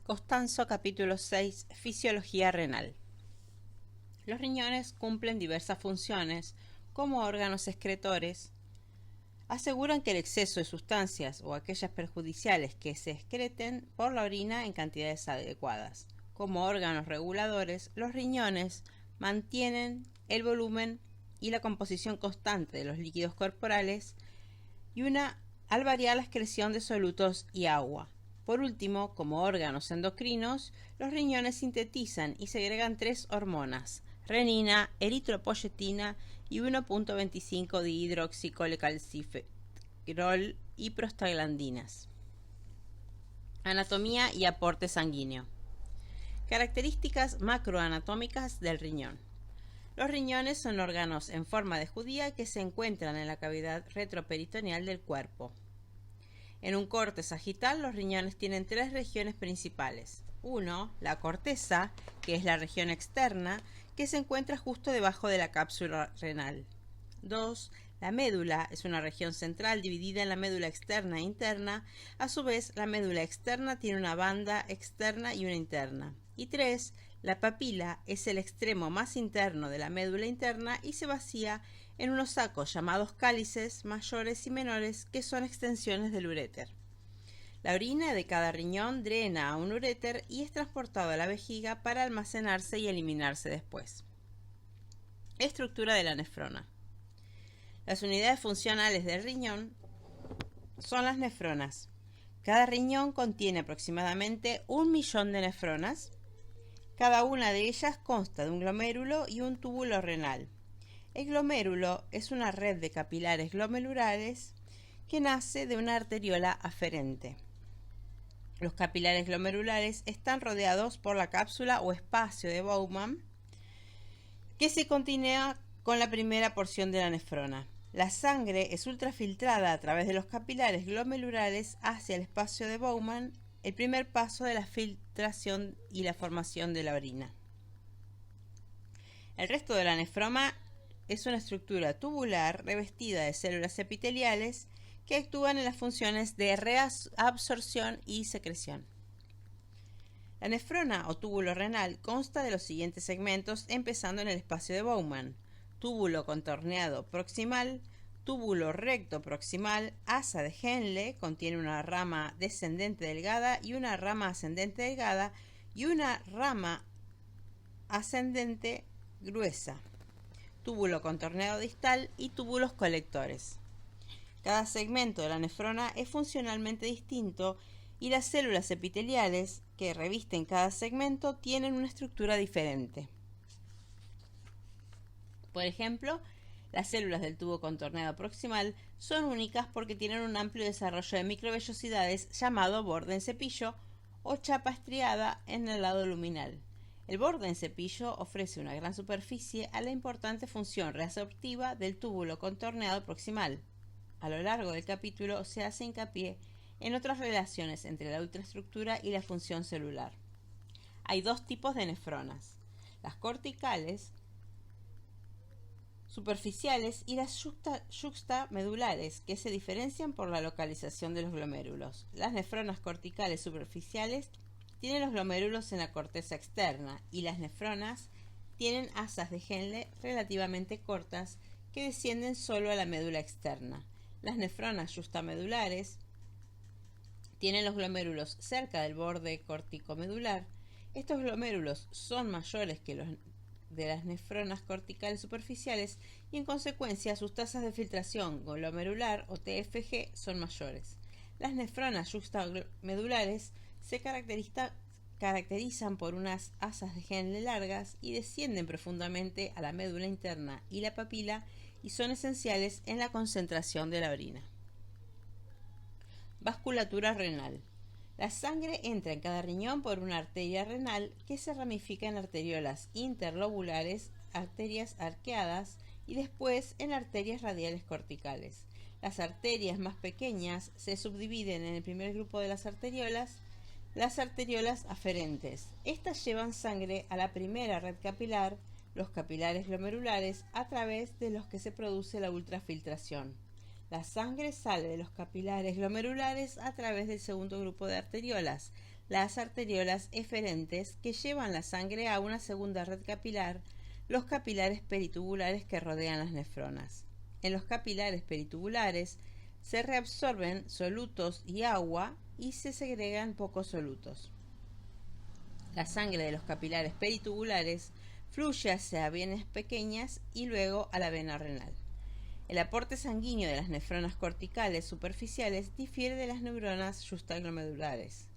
Costanzo, capítulo 6, Fisiología renal. Los riñones cumplen diversas funciones como órganos excretores. Aseguran que el exceso de sustancias o aquellas perjudiciales que se excreten por la orina en cantidades adecuadas. Como órganos reguladores, los riñones mantienen el volumen y la composición constante de los líquidos corporales al variar la excreción de solutos y agua. Por último, como órganos endocrinos, los riñones sintetizan y segregan 3 hormonas: renina, eritropoyetina y 1.25 dihidroxicolecalciferol y prostaglandinas. Anatomía y aporte sanguíneo. Características macroanatómicas del riñón. Los riñones son órganos en forma de judía que se encuentran en la cavidad retroperitoneal del cuerpo. En un corte sagital, los riñones tienen 3 regiones principales. 1. La corteza, que es la región externa, que se encuentra justo debajo de la cápsula renal. 2. La médula, es una región central dividida en la médula externa e interna. A su vez, la médula externa tiene una banda externa y una interna. Y 3. La papila es el extremo más interno de la médula interna y se vacía en unos sacos llamados cálices mayores y menores, que son extensiones del uréter. La orina de cada riñón drena a un uréter y es transportado a la vejiga para almacenarse y eliminarse después. Estructura de la nefrona. Las unidades funcionales del riñón son las nefronas. Cada riñón contiene aproximadamente 1 millón de nefronas. Cada una de ellas consta de un glomérulo y un túbulo renal. El glomérulo es una red de capilares glomerulares que nace de una arteriola aferente. Los capilares glomerulares están rodeados por la cápsula o espacio de Bowman, que se continúa con la primera porción de la nefrona. La sangre es ultrafiltrada a través de los capilares glomerulares hacia el espacio de Bowman, el primer paso de la filtración y la formación de la orina. El resto de la nefrona es una estructura tubular revestida de células epiteliales que actúan en las funciones de reabsorción y secreción. La nefrona o túbulo renal consta de los siguientes segmentos, empezando en el espacio de Bowman: túbulo contorneado proximal, túbulo recto proximal, asa de Henle, contiene una rama descendente delgada y una rama ascendente delgada y una rama ascendente gruesa, túbulo contorneado distal y túbulos colectores. Cada segmento de la nefrona es funcionalmente distinto y las células epiteliales que revisten cada segmento tienen una estructura diferente. Por ejemplo, las células del tubo contorneado proximal son únicas porque tienen un amplio desarrollo de microvellosidades llamado borde en cepillo o chapa estriada en el lado luminal. El borde en cepillo ofrece una gran superficie a la importante función reabsortiva del túbulo contorneado proximal. A lo largo del capítulo se hace hincapié en otras relaciones entre la ultraestructura y la función celular. Hay 2 tipos de nefronas: las corticales superficiales y las yuxtamedulares, que se diferencian por la localización de los glomérulos. Las nefronas corticales superficiales tienen los glomérulos en la corteza externa y las nefronas tienen asas de Henle relativamente cortas que descienden solo a la médula externa. Las nefronas yuxtamedulares tienen los glomérulos cerca del borde corticomedular. Estos glomérulos son mayores que los de las nefronas corticales superficiales y en consecuencia sus tasas de filtración glomerular o TFG son mayores. Las nefronas yuxtamedulares se caracterizan por unas asas de Henle largas y descienden profundamente a la médula interna y la papila y son esenciales en la concentración de la orina. Vasculatura renal. La sangre entra en cada riñón por una arteria renal que se ramifica en arteriolas interlobulares, arterias arqueadas y después en arterias radiales corticales. Las arterias más pequeñas se subdividen en el primer grupo de las arteriolas aferentes. Estas llevan sangre a la primera red capilar, los capilares glomerulares, a través de los que se produce la ultrafiltración. La sangre sale de los capilares glomerulares a través del segundo grupo de arteriolas, las arteriolas eferentes que llevan la sangre a una segunda red capilar, los capilares peritubulares que rodean las nefronas. En los capilares peritubulares se reabsorben solutos y agua y se segregan pocos solutos. La sangre de los capilares peritubulares fluye hacia venas pequeñas y luego a la vena renal. El aporte sanguíneo de las nefronas corticales superficiales difiere de las neuronas justaglomedulares.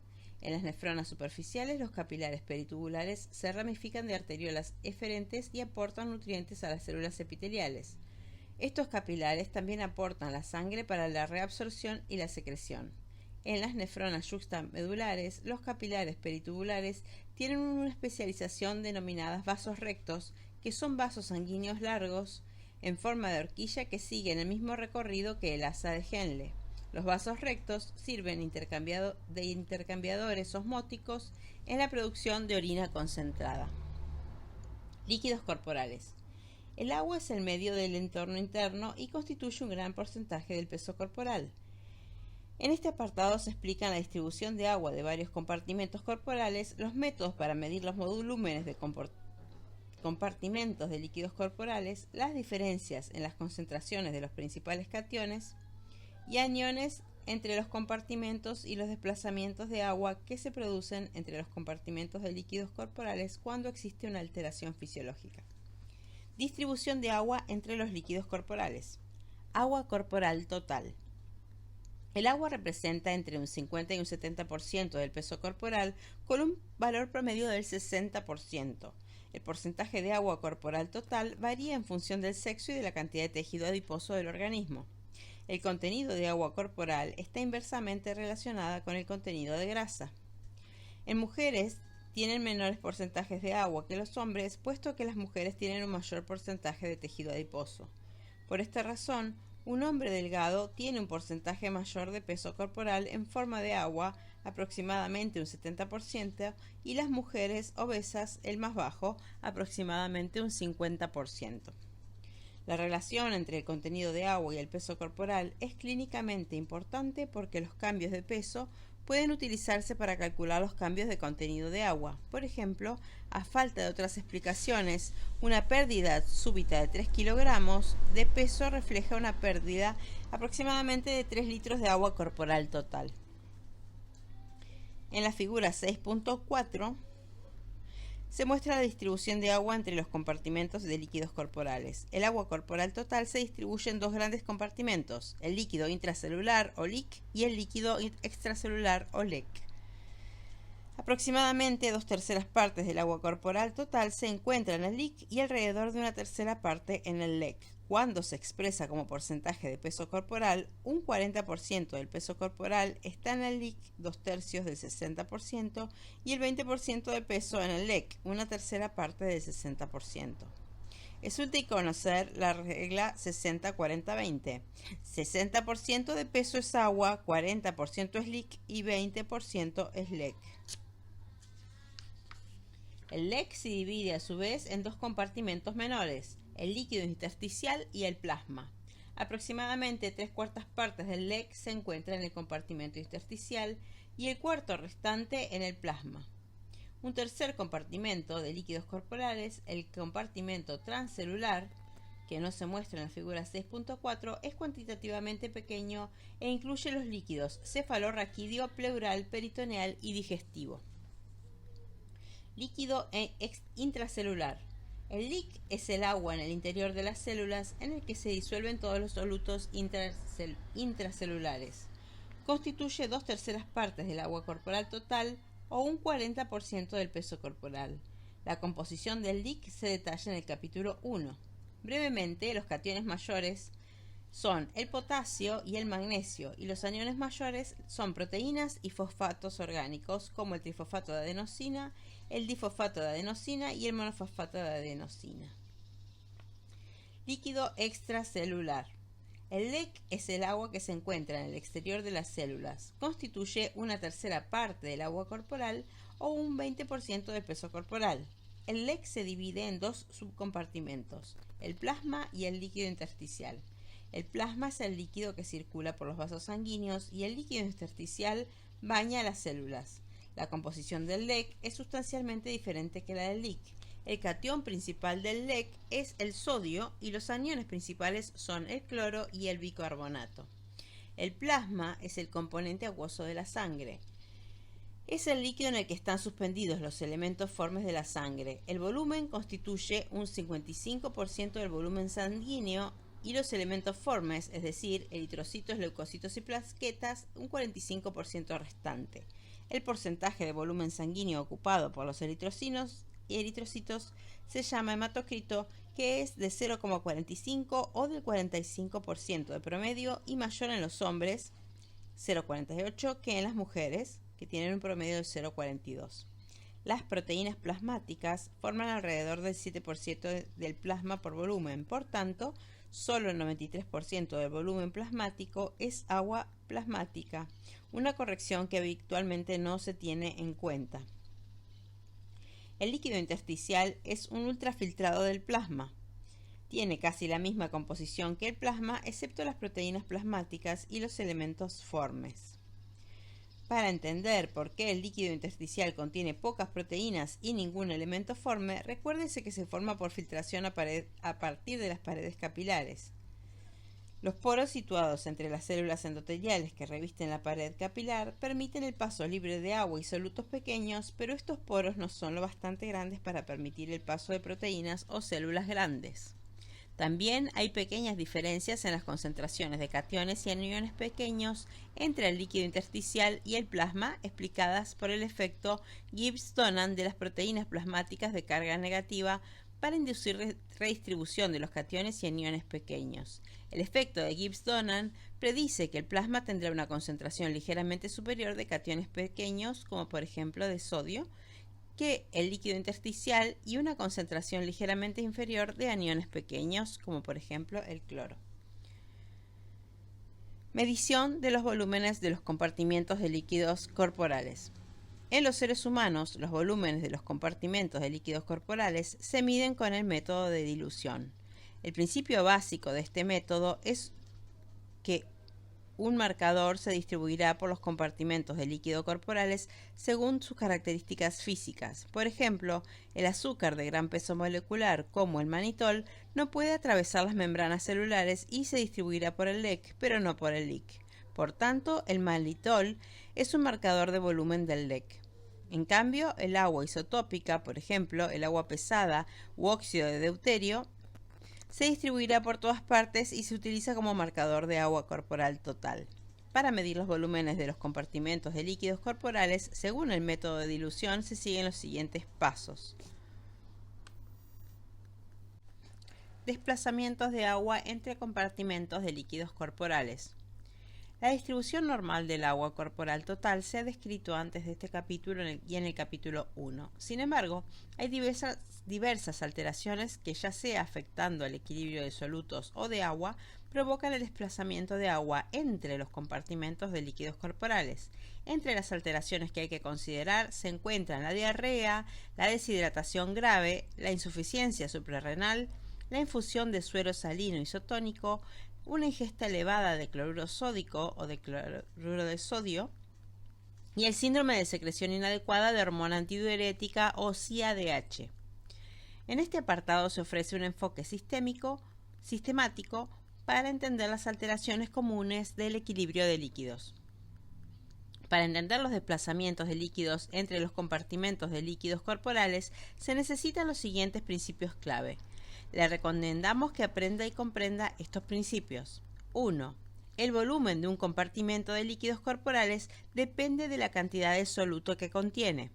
En las nefronas superficiales, los capilares peritubulares se ramifican de arteriolas eferentes y aportan nutrientes a las células epiteliales. Estos capilares también aportan la sangre para la reabsorción y la secreción. En las nefronas juxtamedulares, los capilares peritubulares tienen una especialización denominadas vasos rectos, que son vasos sanguíneos largos en forma de horquilla que siguen el mismo recorrido que el asa de Henle. Los vasos rectos sirven de intercambiadores osmóticos en la producción de orina concentrada. Líquidos corporales. El agua es el medio del entorno interno y constituye un gran porcentaje del peso corporal. En este apartado se explican la distribución de agua de varios compartimentos corporales, los métodos para medir los volúmenes de compartimentos de líquidos corporales, las diferencias en las concentraciones de los principales cationes y aniones entre los compartimentos y los desplazamientos de agua que se producen entre los compartimentos de líquidos corporales cuando existe una alteración fisiológica. Distribución de agua entre los líquidos corporales. Agua corporal total. El agua representa entre un 50 y un 70% del peso corporal con un valor promedio del 60%. El porcentaje de agua corporal total varía en función del sexo y de la cantidad de tejido adiposo del organismo. El contenido de agua corporal está inversamente relacionada con el contenido de grasa. En mujeres tienen menores porcentajes de agua que los hombres, puesto que las mujeres tienen un mayor porcentaje de tejido adiposo. Por esta razón, un hombre delgado tiene un porcentaje mayor de peso corporal en forma de agua, aproximadamente un 70%, y las mujeres obesas, el más bajo, aproximadamente un 50%. La relación entre el contenido de agua y el peso corporal es clínicamente importante porque los cambios de peso pueden utilizarse para calcular los cambios de contenido de agua. Por ejemplo, a falta de otras explicaciones, una pérdida súbita de 3 kilogramos de peso refleja una pérdida aproximadamente de 3 litros de agua corporal total. En la figura 6.4 se muestra la distribución de agua entre los compartimentos de líquidos corporales. El agua corporal total se distribuye en dos grandes compartimentos, el líquido intracelular o LIC y el líquido extracelular o LEC. Aproximadamente 2/3 partes del agua corporal total se encuentra en el LIC y alrededor de 1/3 parte en el LEC. Cuando se expresa como porcentaje de peso corporal, un 40% del peso corporal está en el LIC, 2/3 del 60%, y el 20% de peso en el LEC, 1/3 parte del 60%. Es útil conocer la regla 60-40-20. 60% de peso es agua, 40% es LIC y 20% es LEC. El LEC se divide a su vez en dos compartimentos menores, el líquido intersticial y el plasma. Aproximadamente 3/4 partes del LEC se encuentran en el compartimento intersticial y el cuarto restante en el plasma. Un tercer compartimento de líquidos corporales, el compartimento transcelular, que no se muestra en la figura 6.4, es cuantitativamente pequeño e incluye los líquidos cefalorraquídeo, pleural, peritoneal y digestivo. Líquido intracelular. El LIC es el agua en el interior de las células en el que se disuelven todos los solutos intracelulares. Constituye 2/3 partes del agua corporal total o un 40% del peso corporal. La composición del LIC se detalla en el capítulo 1. Brevemente, los cationes mayores son el potasio y el magnesio, y los aniones mayores son proteínas y fosfatos orgánicos como el trifosfato de adenosina, el difosfato de adenosina y el monofosfato de adenosina. Líquido extracelular. El LEC es el agua que se encuentra en el exterior de las células. Constituye 1/3 parte del agua corporal o un 20% del peso corporal. El LEC se divide en dos subcompartimentos, el plasma y el líquido intersticial. El plasma es el líquido que circula por los vasos sanguíneos y el líquido intersticial baña las células. La composición del LEC es sustancialmente diferente que la del LIC. El catión principal del LEC es el sodio y los aniones principales son el cloro y el bicarbonato. El plasma es el componente acuoso de la sangre. Es el líquido en el que están suspendidos los elementos formes de la sangre. El volumen constituye un 55% del volumen sanguíneo y los elementos formes, es decir, eritrocitos, leucocitos y plaquetas, un 45% restante. El porcentaje de volumen sanguíneo ocupado por los eritrocitos se llama hematocrito, que es de 0,45 o del 45% de promedio y mayor en los hombres, 0,48, que en las mujeres, que tienen un promedio de 0,42. Las proteínas plasmáticas forman alrededor del 7% del plasma por volumen, por tanto, solo el 93% del volumen plasmático es agua plasmática, una corrección que habitualmente no se tiene en cuenta. El líquido intersticial es un ultrafiltrado del plasma. Tiene casi la misma composición que el plasma, excepto las proteínas plasmáticas y los elementos formes. Para entender por qué el líquido intersticial contiene pocas proteínas y ningún elemento forme, recuérdese que se forma por filtración a partir de las paredes capilares. Los poros situados entre las células endoteliales que revisten la pared capilar permiten el paso libre de agua y solutos pequeños, pero estos poros no son lo bastante grandes para permitir el paso de proteínas o células grandes. También hay pequeñas diferencias en las concentraciones de cationes y aniones pequeños entre el líquido intersticial y el plasma, explicadas por el efecto Gibbs-Donan de las proteínas plasmáticas de carga negativa para inducir redistribución de los cationes y aniones pequeños. El efecto de Gibbs-Donan predice que el plasma tendrá una concentración ligeramente superior de cationes pequeños, como por ejemplo de sodio, que el líquido intersticial y una concentración ligeramente inferior de aniones pequeños, como por ejemplo el cloro. Medición de los volúmenes de los compartimientos de líquidos corporales. En los seres humanos, los volúmenes de los compartimentos de líquidos corporales se miden con el método de dilución. El principio básico de este método es que un marcador se distribuirá por los compartimentos de líquido corporales según sus características físicas. Por ejemplo, el azúcar de gran peso molecular, como el manitol, no puede atravesar las membranas celulares y se distribuirá por el LEC, pero no por el LIC. Por tanto, el manitol es un marcador de volumen del LEC. En cambio, el agua isotópica, por ejemplo, el agua pesada u óxido de deuterio, se distribuirá por todas partes y se utiliza como marcador de agua corporal total. Para medir los volúmenes de los compartimentos de líquidos corporales, según el método de dilución, se siguen los siguientes pasos. Desplazamientos de agua entre compartimentos de líquidos corporales. La distribución normal del agua corporal total se ha descrito antes de este capítulo y en el capítulo 1. Sin embargo, hay diversas alteraciones que, ya sea afectando al equilibrio de solutos o de agua, provocan el desplazamiento de agua entre los compartimentos de líquidos corporales. Entre las alteraciones que hay que considerar se encuentran la diarrea, la deshidratación grave, la insuficiencia suprarrenal, la infusión de suero salino isotónico, una ingesta elevada de cloruro sódico o de cloruro de sodio y el síndrome de secreción inadecuada de hormona antidiurética o CADH. En este apartado se ofrece un enfoque sistemático para entender las alteraciones comunes del equilibrio de líquidos. Para entender los desplazamientos de líquidos entre los compartimentos de líquidos corporales se necesitan los siguientes principios clave. Le recomendamos que aprenda y comprenda estos principios. 1. El volumen de un compartimento de líquidos corporales depende de la cantidad de soluto que contiene.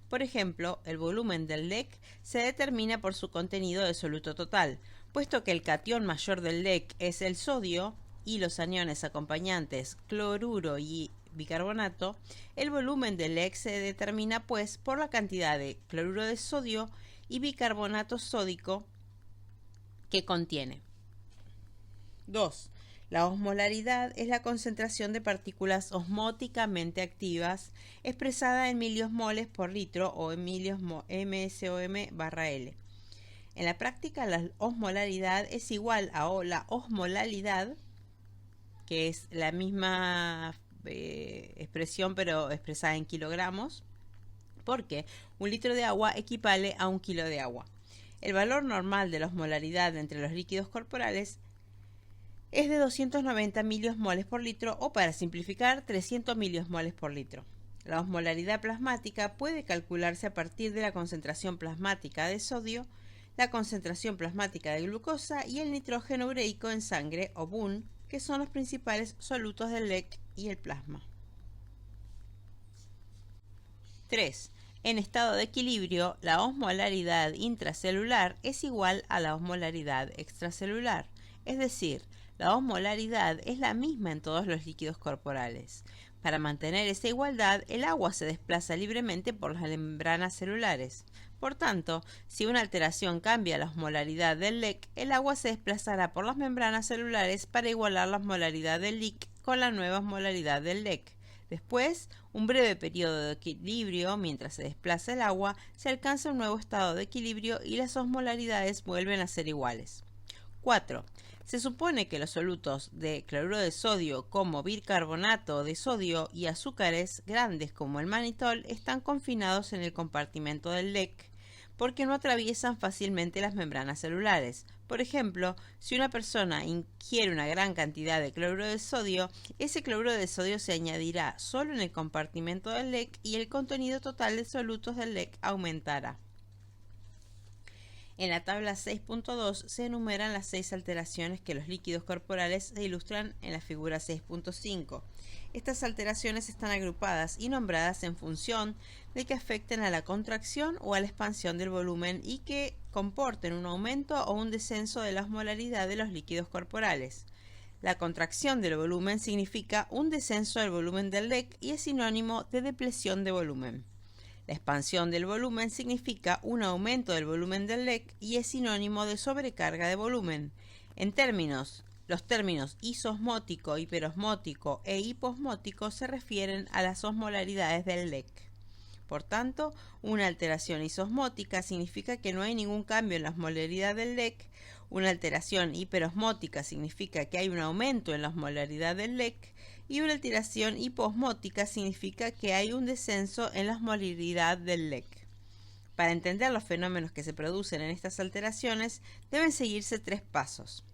Por ejemplo, el volumen del LEC se determina por su contenido de soluto total. Puesto que el catión mayor del LEC es el sodio y los aniones acompañantes cloruro y bicarbonato, el volumen del LEC se determina pues por la cantidad de cloruro de sodio y bicarbonato sódico que contiene. 2. La osmolaridad es la concentración de partículas osmóticamente activas expresada en miliosmoles por litro o en MSOM/L. En la práctica, la osmolaridad es igual a la osmolalidad, que es la misma expresión pero expresada en kilogramos, porque 1 litro de agua equivale a 1 kilo de agua. El valor normal de la osmolaridad entre los líquidos corporales es de 290 miliosmoles por litro o, para simplificar, 300 miliosmoles por litro. La osmolaridad plasmática puede calcularse a partir de la concentración plasmática de sodio, la concentración plasmática de glucosa y el nitrógeno ureico en sangre o BUN, que son los principales solutos del LEC y el plasma. 3. En estado de equilibrio, la osmolaridad intracelular es igual a la osmolaridad extracelular, es decir, la osmolaridad es la misma en todos los líquidos corporales. Para mantener esa igualdad, el agua se desplaza libremente por las membranas celulares. Por tanto, si una alteración cambia la osmolaridad del LEC, el agua se desplazará por las membranas celulares para igualar la osmolaridad del LIC con la nueva osmolaridad del LEC. Después, un breve periodo de equilibrio, mientras se desplaza el agua, se alcanza un nuevo estado de equilibrio y las osmolaridades vuelven a ser iguales. 4. Se supone que los solutos de cloruro de sodio como bicarbonato de sodio y azúcares grandes como el manitol están confinados en el compartimento del LEC porque no atraviesan fácilmente las membranas celulares. Por ejemplo, si una persona ingiere una gran cantidad de cloruro de sodio, ese cloruro de sodio se añadirá solo en el compartimento del LEC y el contenido total de solutos del LEC aumentará. En la tabla 6.2 se enumeran las 6 alteraciones que los líquidos corporales se ilustran en la figura 6.5. Estas alteraciones están agrupadas y nombradas en función de que afecten a la contracción o a la expansión del volumen y que comporten un aumento o un descenso de la osmolaridad de los líquidos corporales. La contracción del volumen significa un descenso del volumen del LEC y es sinónimo de depresión de volumen. La expansión del volumen significa un aumento del volumen del LEC y es sinónimo de sobrecarga de volumen. Los términos isosmótico, hiperosmótico e hiposmótico se refieren a las osmolaridades del LEC. Por tanto, una alteración isosmótica significa que no hay ningún cambio en la osmolaridad del LEC. Una alteración hiperosmótica significa que hay un aumento en la osmolaridad del LEC. Y una alteración hiposmótica significa que hay un descenso en la osmolaridad del LEC. Para entender los fenómenos que se producen en estas alteraciones, deben seguirse 3 pasos.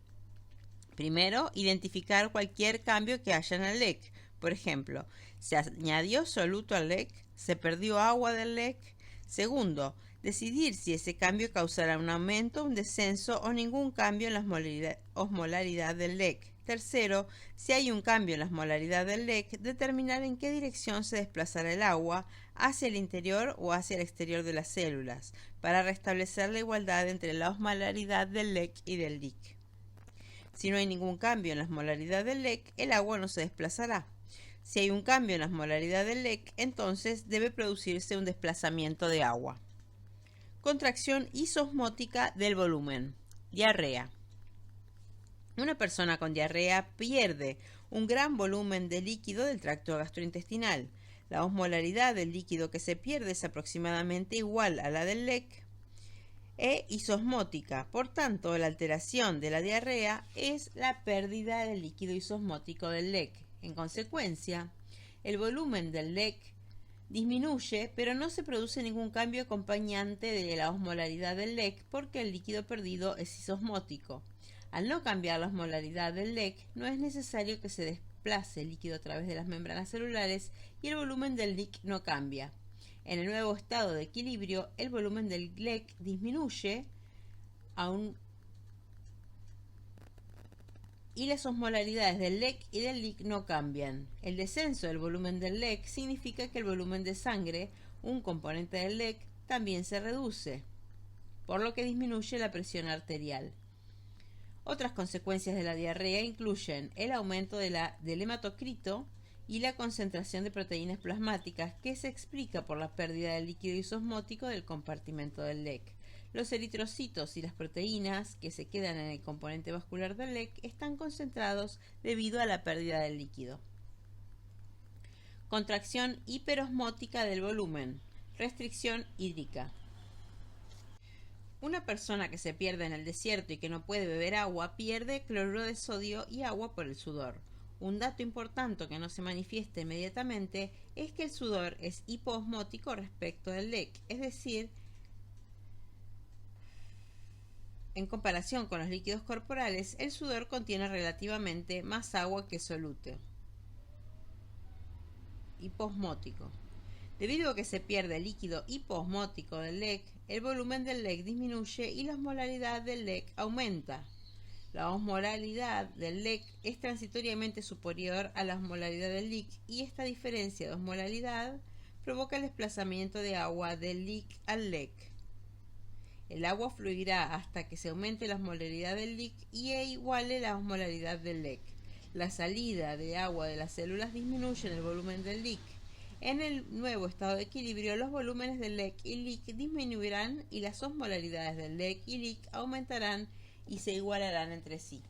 Primero, identificar cualquier cambio que haya en el LEC. Por ejemplo, se añadió soluto al LEC, se perdió agua del LEC. Segundo, decidir si ese cambio causará un aumento, un descenso o ningún cambio en la osmolaridad del LEC. Tercero, si hay un cambio en la osmolaridad del LEC, determinar en qué dirección se desplazará el agua, hacia el interior o hacia el exterior de las células, para restablecer la igualdad entre la osmolaridad del LEC y del LIC. Si no hay ningún cambio en la osmolaridad del LEC, el agua no se desplazará. Si hay un cambio en la osmolaridad del LEC, entonces debe producirse un desplazamiento de agua. Contracción isosmótica del volumen. Diarrea. Una persona con diarrea pierde un gran volumen de líquido del tracto gastrointestinal. La osmolaridad del líquido que se pierde es aproximadamente igual a la del LEC e isosmótica. Por tanto, la alteración de la diarrea es la pérdida del líquido isosmótico del LEC. En consecuencia, el volumen del LEC disminuye, pero no se produce ningún cambio acompañante de la osmolaridad del LEC porque el líquido perdido es isosmótico. Al no cambiar la osmolaridad del LEC, no es necesario que se desplace el líquido a través de las membranas celulares y el volumen del LIC no cambia. En el nuevo estado de equilibrio, el volumen del LEC disminuye y las osmolaridades del LEC y del LIC no cambian. El descenso del volumen del LEC significa que el volumen de sangre, un componente del LEC, también se reduce, por lo que disminuye la presión arterial. Otras consecuencias de la diarrea incluyen el aumento del hematocrito y la concentración de proteínas plasmáticas, que se explica por la pérdida del líquido isosmótico del compartimento del LEC. Los eritrocitos y las proteínas que se quedan en el componente vascular del LEC están concentrados debido a la pérdida del líquido. Contracción hiperosmótica del volumen. Restricción hídrica. Una persona que se pierde en el desierto y que no puede beber agua pierde cloruro de sodio y agua por el sudor. Un dato importante que no se manifiesta inmediatamente es que el sudor es hipoosmótico respecto del LEC, es decir, en comparación con los líquidos corporales, el sudor contiene relativamente más agua que solúteo. Hipoosmótico. Debido a que se pierde el líquido hipoosmótico del LEC, el volumen del LEC disminuye y la osmolaridad del LEC aumenta. La osmolaridad del LEC es transitoriamente superior a la osmolaridad del LIC y esta diferencia de osmolaridad provoca el desplazamiento de agua del LIC al LEC. El agua fluirá hasta que se aumente la osmolaridad del LIC y iguale la osmolaridad del LEC. La salida de agua de las células disminuye en el volumen del LIC. En el nuevo estado de equilibrio, los volúmenes del LEC y LIC disminuirán y las osmolaridades del LEC y LIC aumentarán y se igualarán entre sí.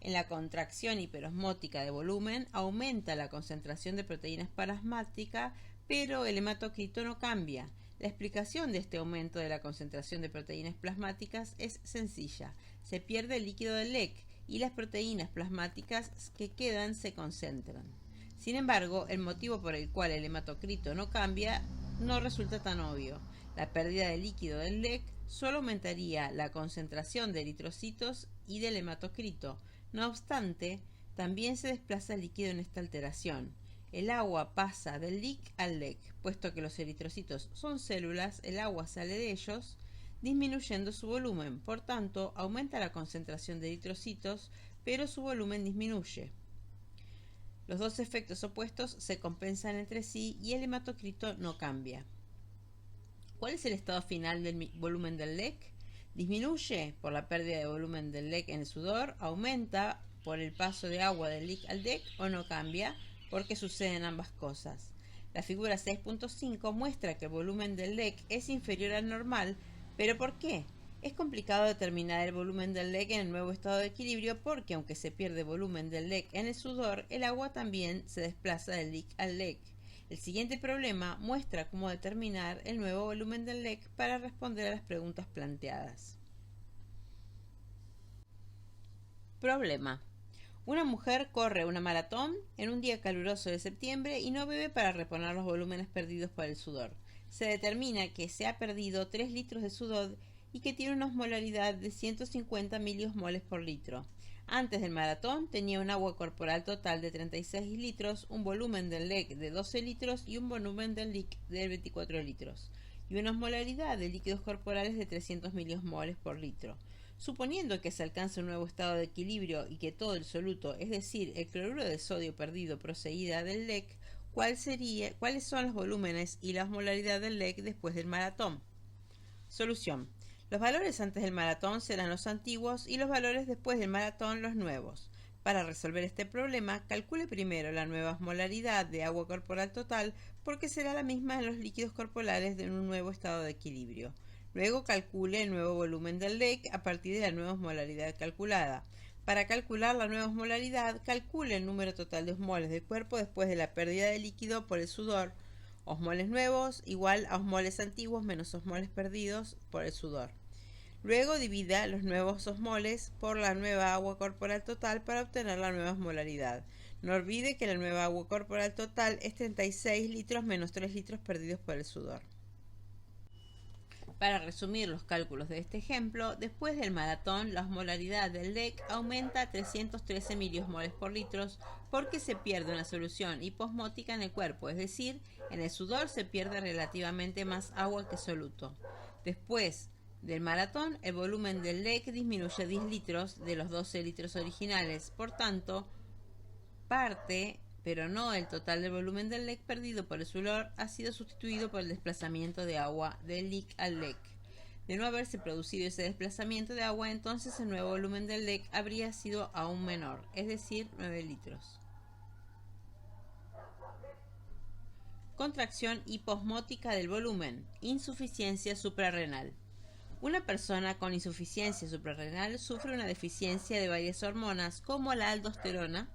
En la contracción hiperosmótica de volumen aumenta la concentración de proteínas plasmáticas, pero el hematocrito no cambia. La explicación de este aumento de la concentración de proteínas plasmáticas es sencilla. Se pierde el líquido del LEC y las proteínas plasmáticas que quedan se concentran. Sin embargo, el motivo por el cual el hematocrito no cambia no resulta tan obvio. La pérdida de líquido del LEC solo aumentaría la concentración de eritrocitos y del hematocrito. No obstante, también se desplaza el líquido en esta alteración. El agua pasa del LIC al LEC, puesto que los eritrocitos son células, el agua sale de ellos, disminuyendo su volumen. Por tanto, aumenta la concentración de eritrocitos, pero su volumen disminuye. Los dos efectos opuestos se compensan entre sí y el hematocrito no cambia. ¿Cuál es el estado final del volumen del LEC? Disminuye por la pérdida de volumen del LEC en el sudor, aumenta por el paso de agua del LIC al LEC o no cambia, porque suceden ambas cosas. La figura 6.5 muestra que el volumen del LEC es inferior al normal, pero ¿por qué? Es complicado determinar el volumen del LEC en el nuevo estado de equilibrio porque aunque se pierde volumen del LEC en el sudor, el agua también se desplaza del LIC al LEC. El siguiente problema muestra cómo determinar el nuevo volumen del LEC para responder a las preguntas planteadas. Problema. Una mujer corre una maratón en un día caluroso de septiembre y no bebe para reponer los volúmenes perdidos por el sudor. Se determina que se ha perdido 3 litros de sudor y que tiene una osmolaridad de 150 miliosmoles por litro. Antes del maratón tenía un agua corporal total de 36 litros, un volumen del LEC de 12 litros y un volumen del LIC de 24 litros, y una osmolaridad de líquidos corporales de 300 miliosmoles por litro. Suponiendo que se alcance un nuevo estado de equilibrio y que todo el soluto, es decir, el cloruro de sodio perdido procedida del LEC, ¿cuáles son los volúmenes y la osmolaridad del LEC después del maratón? Solución. Los valores antes del maratón serán los antiguos y los valores después del maratón los nuevos. Para resolver este problema, calcule primero la nueva osmolaridad de agua corporal total porque será la misma en los líquidos corporales de un nuevo estado de equilibrio. Luego calcule el nuevo volumen del LEC a partir de la nueva osmolaridad calculada. Para calcular la nueva osmolaridad, calcule el número total de osmoles del cuerpo después de la pérdida de líquido por el sudor. Osmoles nuevos igual a osmoles antiguos menos osmoles perdidos por el sudor. Luego divida los nuevos osmoles por la nueva agua corporal total para obtener la nueva osmolaridad. No olvide que la nueva agua corporal total es 36 litros menos 3 litros perdidos por el sudor. Para resumir los cálculos de este ejemplo, después del maratón la osmolaridad del LEC aumenta a 313 miliosmoles por litro porque se pierde una solución hiposmótica en el cuerpo, es decir, en el sudor se pierde relativamente más agua que soluto. Después del maratón, el volumen del LEC disminuye a 10 litros de los 12 litros originales, por tanto, parte, pero no el total del volumen del LEC perdido por el sudor, ha sido sustituido por el desplazamiento de agua del LIC al LEC. De no haberse producido ese desplazamiento de agua, entonces el nuevo volumen del LEC habría sido aún menor, es decir, 9 litros. Contracción hiposmótica del volumen, insuficiencia suprarrenal. Una persona con insuficiencia suprarrenal sufre una deficiencia de varias hormonas, como la aldosterona,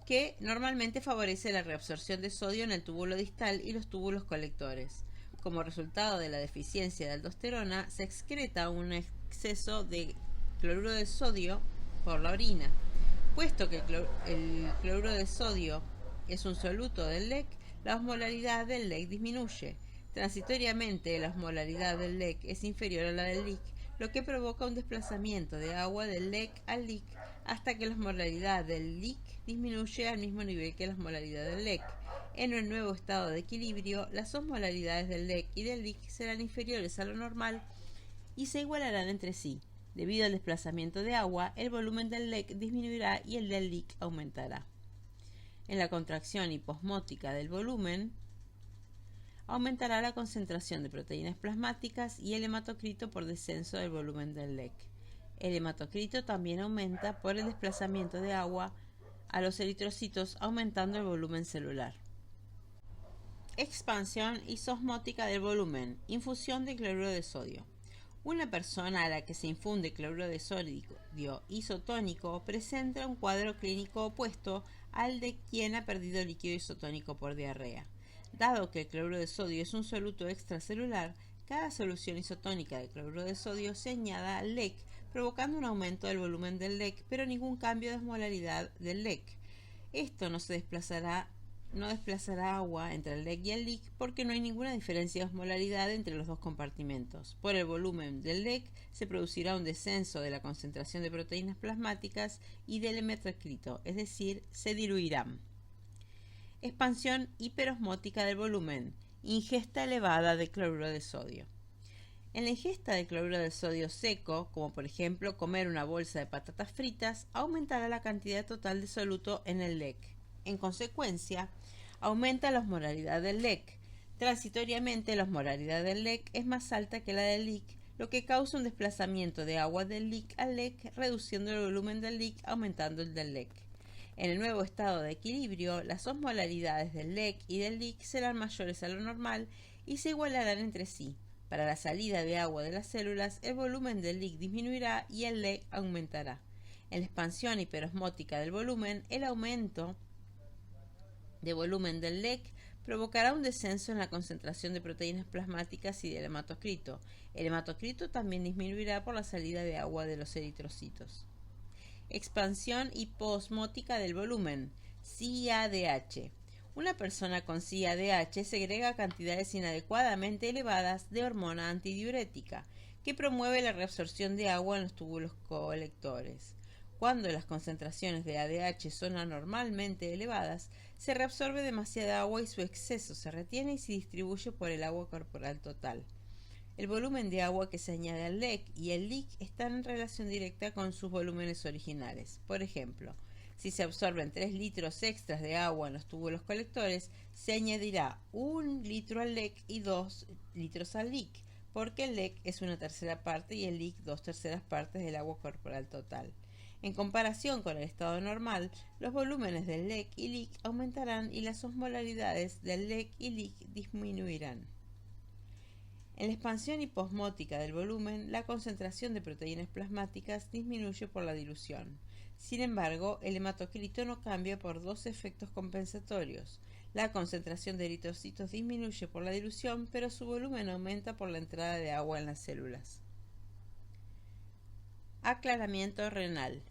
que normalmente favorece la reabsorción de sodio en el túbulo distal y los túbulos colectores. Como resultado de la deficiencia de aldosterona, se excreta un exceso de cloruro de sodio por la orina. Puesto que el cloruro de sodio es un soluto del LEC, la osmolaridad del LEC disminuye. Transitoriamente, la osmolaridad del LEC es inferior a la del LIC, lo que provoca un desplazamiento de agua del LEC al LIC hasta que la osmolaridad del LIC disminuye al mismo nivel que la osmolaridad del LEC. En el nuevo estado de equilibrio, las osmolaridades del LEC y del LIC serán inferiores a lo normal y se igualarán entre sí. Debido al desplazamiento de agua, el volumen del LEC disminuirá y el del LIC aumentará. En la contracción hiposmótica del volumen, aumentará la concentración de proteínas plasmáticas y el hematocrito por descenso del volumen del LEC. El hematocrito también aumenta por el desplazamiento de agua a los eritrocitos, aumentando el volumen celular. Expansión isosmótica del volumen. Infusión de cloruro de sodio. Una persona a la que se infunde cloruro de sodio isotónico presenta un cuadro clínico opuesto al de quien ha perdido líquido isotónico por diarrea. Dado que el cloruro de sodio es un soluto extracelular, cada solución isotónica de cloruro de sodio se añade al LEC, provocando un aumento del volumen del LEC, pero ningún cambio de osmolaridad del LEC. Esto no desplazará agua entre el LEC y el LIC porque no hay ninguna diferencia de osmolaridad entre los dos compartimentos. Por el volumen del LEC se producirá un descenso de la concentración de proteínas plasmáticas y del hematocrito, es decir, se diluirán. Expansión hiperosmótica del volumen. Ingesta elevada de cloruro de sodio. En la ingesta de cloruro de sodio seco, como por ejemplo comer una bolsa de patatas fritas, aumentará la cantidad total de soluto en el LEC. En consecuencia, aumenta la osmolaridad del LEC. Transitoriamente, la osmolaridad del LEC es más alta que la del LIC, lo que causa un desplazamiento de agua del LIC al LEC, reduciendo el volumen del LIC, aumentando el del LEC. En el nuevo estado de equilibrio, las osmolaridades del LEC y del LIC serán mayores a lo normal y se igualarán entre sí. Para la salida de agua de las células, el volumen del LIC disminuirá y el LEC aumentará. En la expansión hiperosmótica del volumen, el aumento de volumen del LEC provocará un descenso en la concentración de proteínas plasmáticas y del hematocrito. El hematocrito también disminuirá por la salida de agua de los eritrocitos. Expansión hipoosmótica del volumen, CIADH. Una persona con CIADH segrega cantidades inadecuadamente elevadas de hormona antidiurética, que promueve la reabsorción de agua en los túbulos colectores. Cuando las concentraciones de ADH son anormalmente elevadas, se reabsorbe demasiada agua y su exceso se retiene y se distribuye por el agua corporal total. El volumen de agua que se añade al LEC y el LIC están en relación directa con sus volúmenes originales. Por ejemplo, si se absorben 3 litros extras de agua en los túbulos colectores, se añadirá 1 litro al LEC y 2 litros al LIC, porque el LEC es 1/3 parte y el LIC 2/3 partes del agua corporal total. En comparación con el estado normal, los volúmenes del LEC y LIC aumentarán y las osmolaridades del LEC y LIC disminuirán. En la expansión hiposmótica del volumen, la concentración de proteínas plasmáticas disminuye por la dilución. Sin embargo, el hematocrito no cambia por dos efectos compensatorios. La concentración de eritrocitos disminuye por la dilución, pero su volumen aumenta por la entrada de agua en las células. Aclaramiento renal.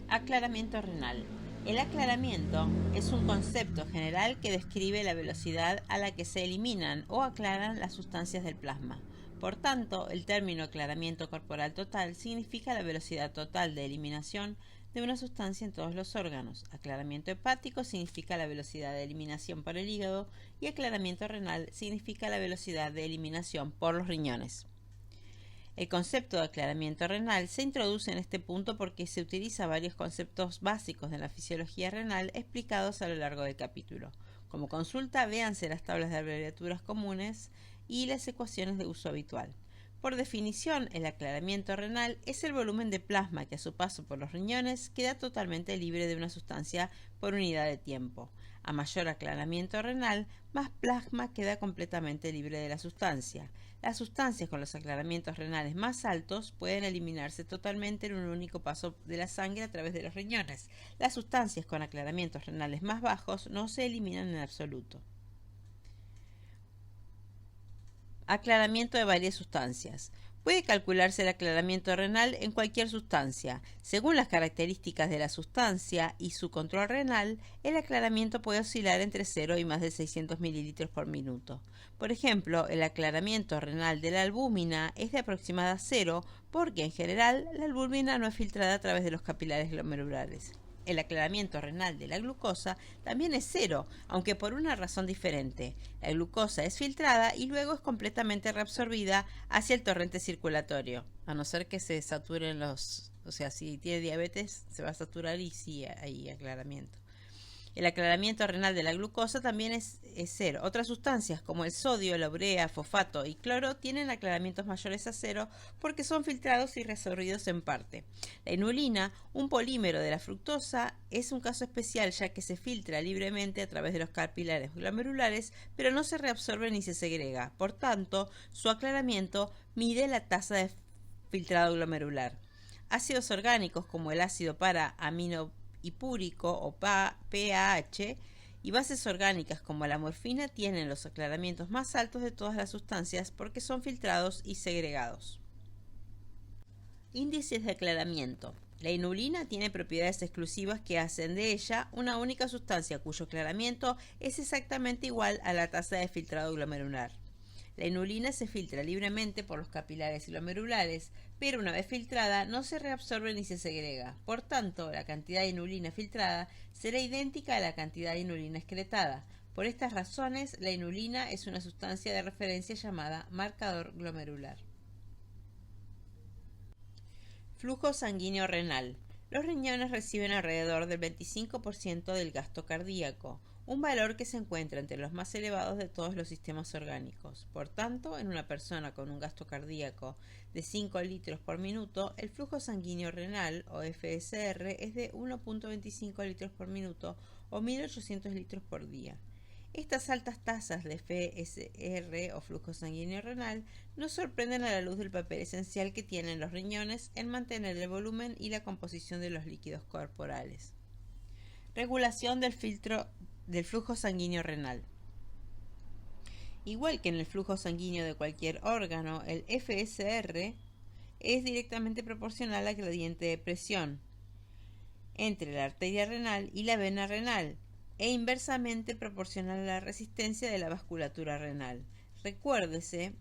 Aclaramiento renal. El aclaramiento es un concepto general que describe la velocidad a la que se eliminan o aclaran las sustancias del plasma. Por tanto, el término aclaramiento corporal total significa la velocidad total de eliminación de una sustancia en todos los órganos. Aclaramiento hepático significa la velocidad de eliminación por el hígado y aclaramiento renal significa la velocidad de eliminación por los riñones. El concepto de aclaramiento renal se introduce en este punto porque se utiliza varios conceptos básicos de la fisiología renal explicados a lo largo del capítulo. Como consulta, véanse las tablas de abreviaturas comunes y las ecuaciones de uso habitual. Por definición, el aclaramiento renal es el volumen de plasma que a su paso por los riñones queda totalmente libre de una sustancia por unidad de tiempo. A mayor aclaramiento renal, más plasma queda completamente libre de la sustancia. Las sustancias con los aclaramientos renales más altos pueden eliminarse totalmente en un único paso de la sangre a través de los riñones. Las sustancias con aclaramientos renales más bajos no se eliminan en absoluto. Aclaramiento de varias sustancias. Puede calcularse el aclaramiento renal en cualquier sustancia. Según las características de la sustancia y su control renal, el aclaramiento puede oscilar entre 0 y más de 600 mililitros por minuto. Por ejemplo, el aclaramiento renal de la albúmina es de aproximada 0 porque, en general, la albúmina no es filtrada a través de los capilares glomerulares. El aclaramiento renal de la glucosa también es 0, aunque por una razón diferente. La glucosa es filtrada y luego es completamente reabsorbida hacia el torrente circulatorio, a no ser que se saturen los... O sea, si tiene diabetes se va a saturar y sí hay aclaramiento. El aclaramiento renal de la glucosa también es 0. Otras sustancias como el sodio, la urea, fosfato y cloro tienen aclaramientos mayores a 0 porque son filtrados y reabsorbidos en parte. La inulina, un polímero de la fructosa, es un caso especial ya que se filtra libremente a través de los capilares glomerulares, pero no se reabsorbe ni se segrega. Por tanto, su aclaramiento mide la tasa de filtrado glomerular. Ácidos orgánicos como el ácido para hipúrico o PAH y bases orgánicas como la morfina tienen los aclaramientos más altos de todas las sustancias porque son filtrados y segregados. Índices de aclaramiento. La inulina tiene propiedades exclusivas que hacen de ella una única sustancia cuyo aclaramiento es exactamente igual a la tasa de filtrado glomerular. La inulina se filtra libremente por los capilares glomerulares, pero una vez filtrada no se reabsorbe ni se segrega. Por tanto, la cantidad de inulina filtrada será idéntica a la cantidad de inulina excretada. Por estas razones, la inulina es una sustancia de referencia llamada marcador glomerular. Flujo sanguíneo renal. Los riñones reciben alrededor del 25% del gasto cardíaco, un valor que se encuentra entre los más elevados de todos los sistemas orgánicos. Por tanto, en una persona con un gasto cardíaco de 5 litros por minuto, el flujo sanguíneo renal, o FSR, es de 1.25 litros por minuto o 1.800 litros por día. Estas altas tasas de FSR o flujo sanguíneo renal nos sorprenden a la luz del papel esencial que tienen los riñones en mantener el volumen y la composición de los líquidos corporales. Regulación del flujo sanguíneo renal. Igual que en el flujo sanguíneo de cualquier órgano, el FSR es directamente proporcional al gradiente de presión entre la arteria renal y la vena renal e inversamente proporcional a la resistencia de la vasculatura renal. Recuérdese,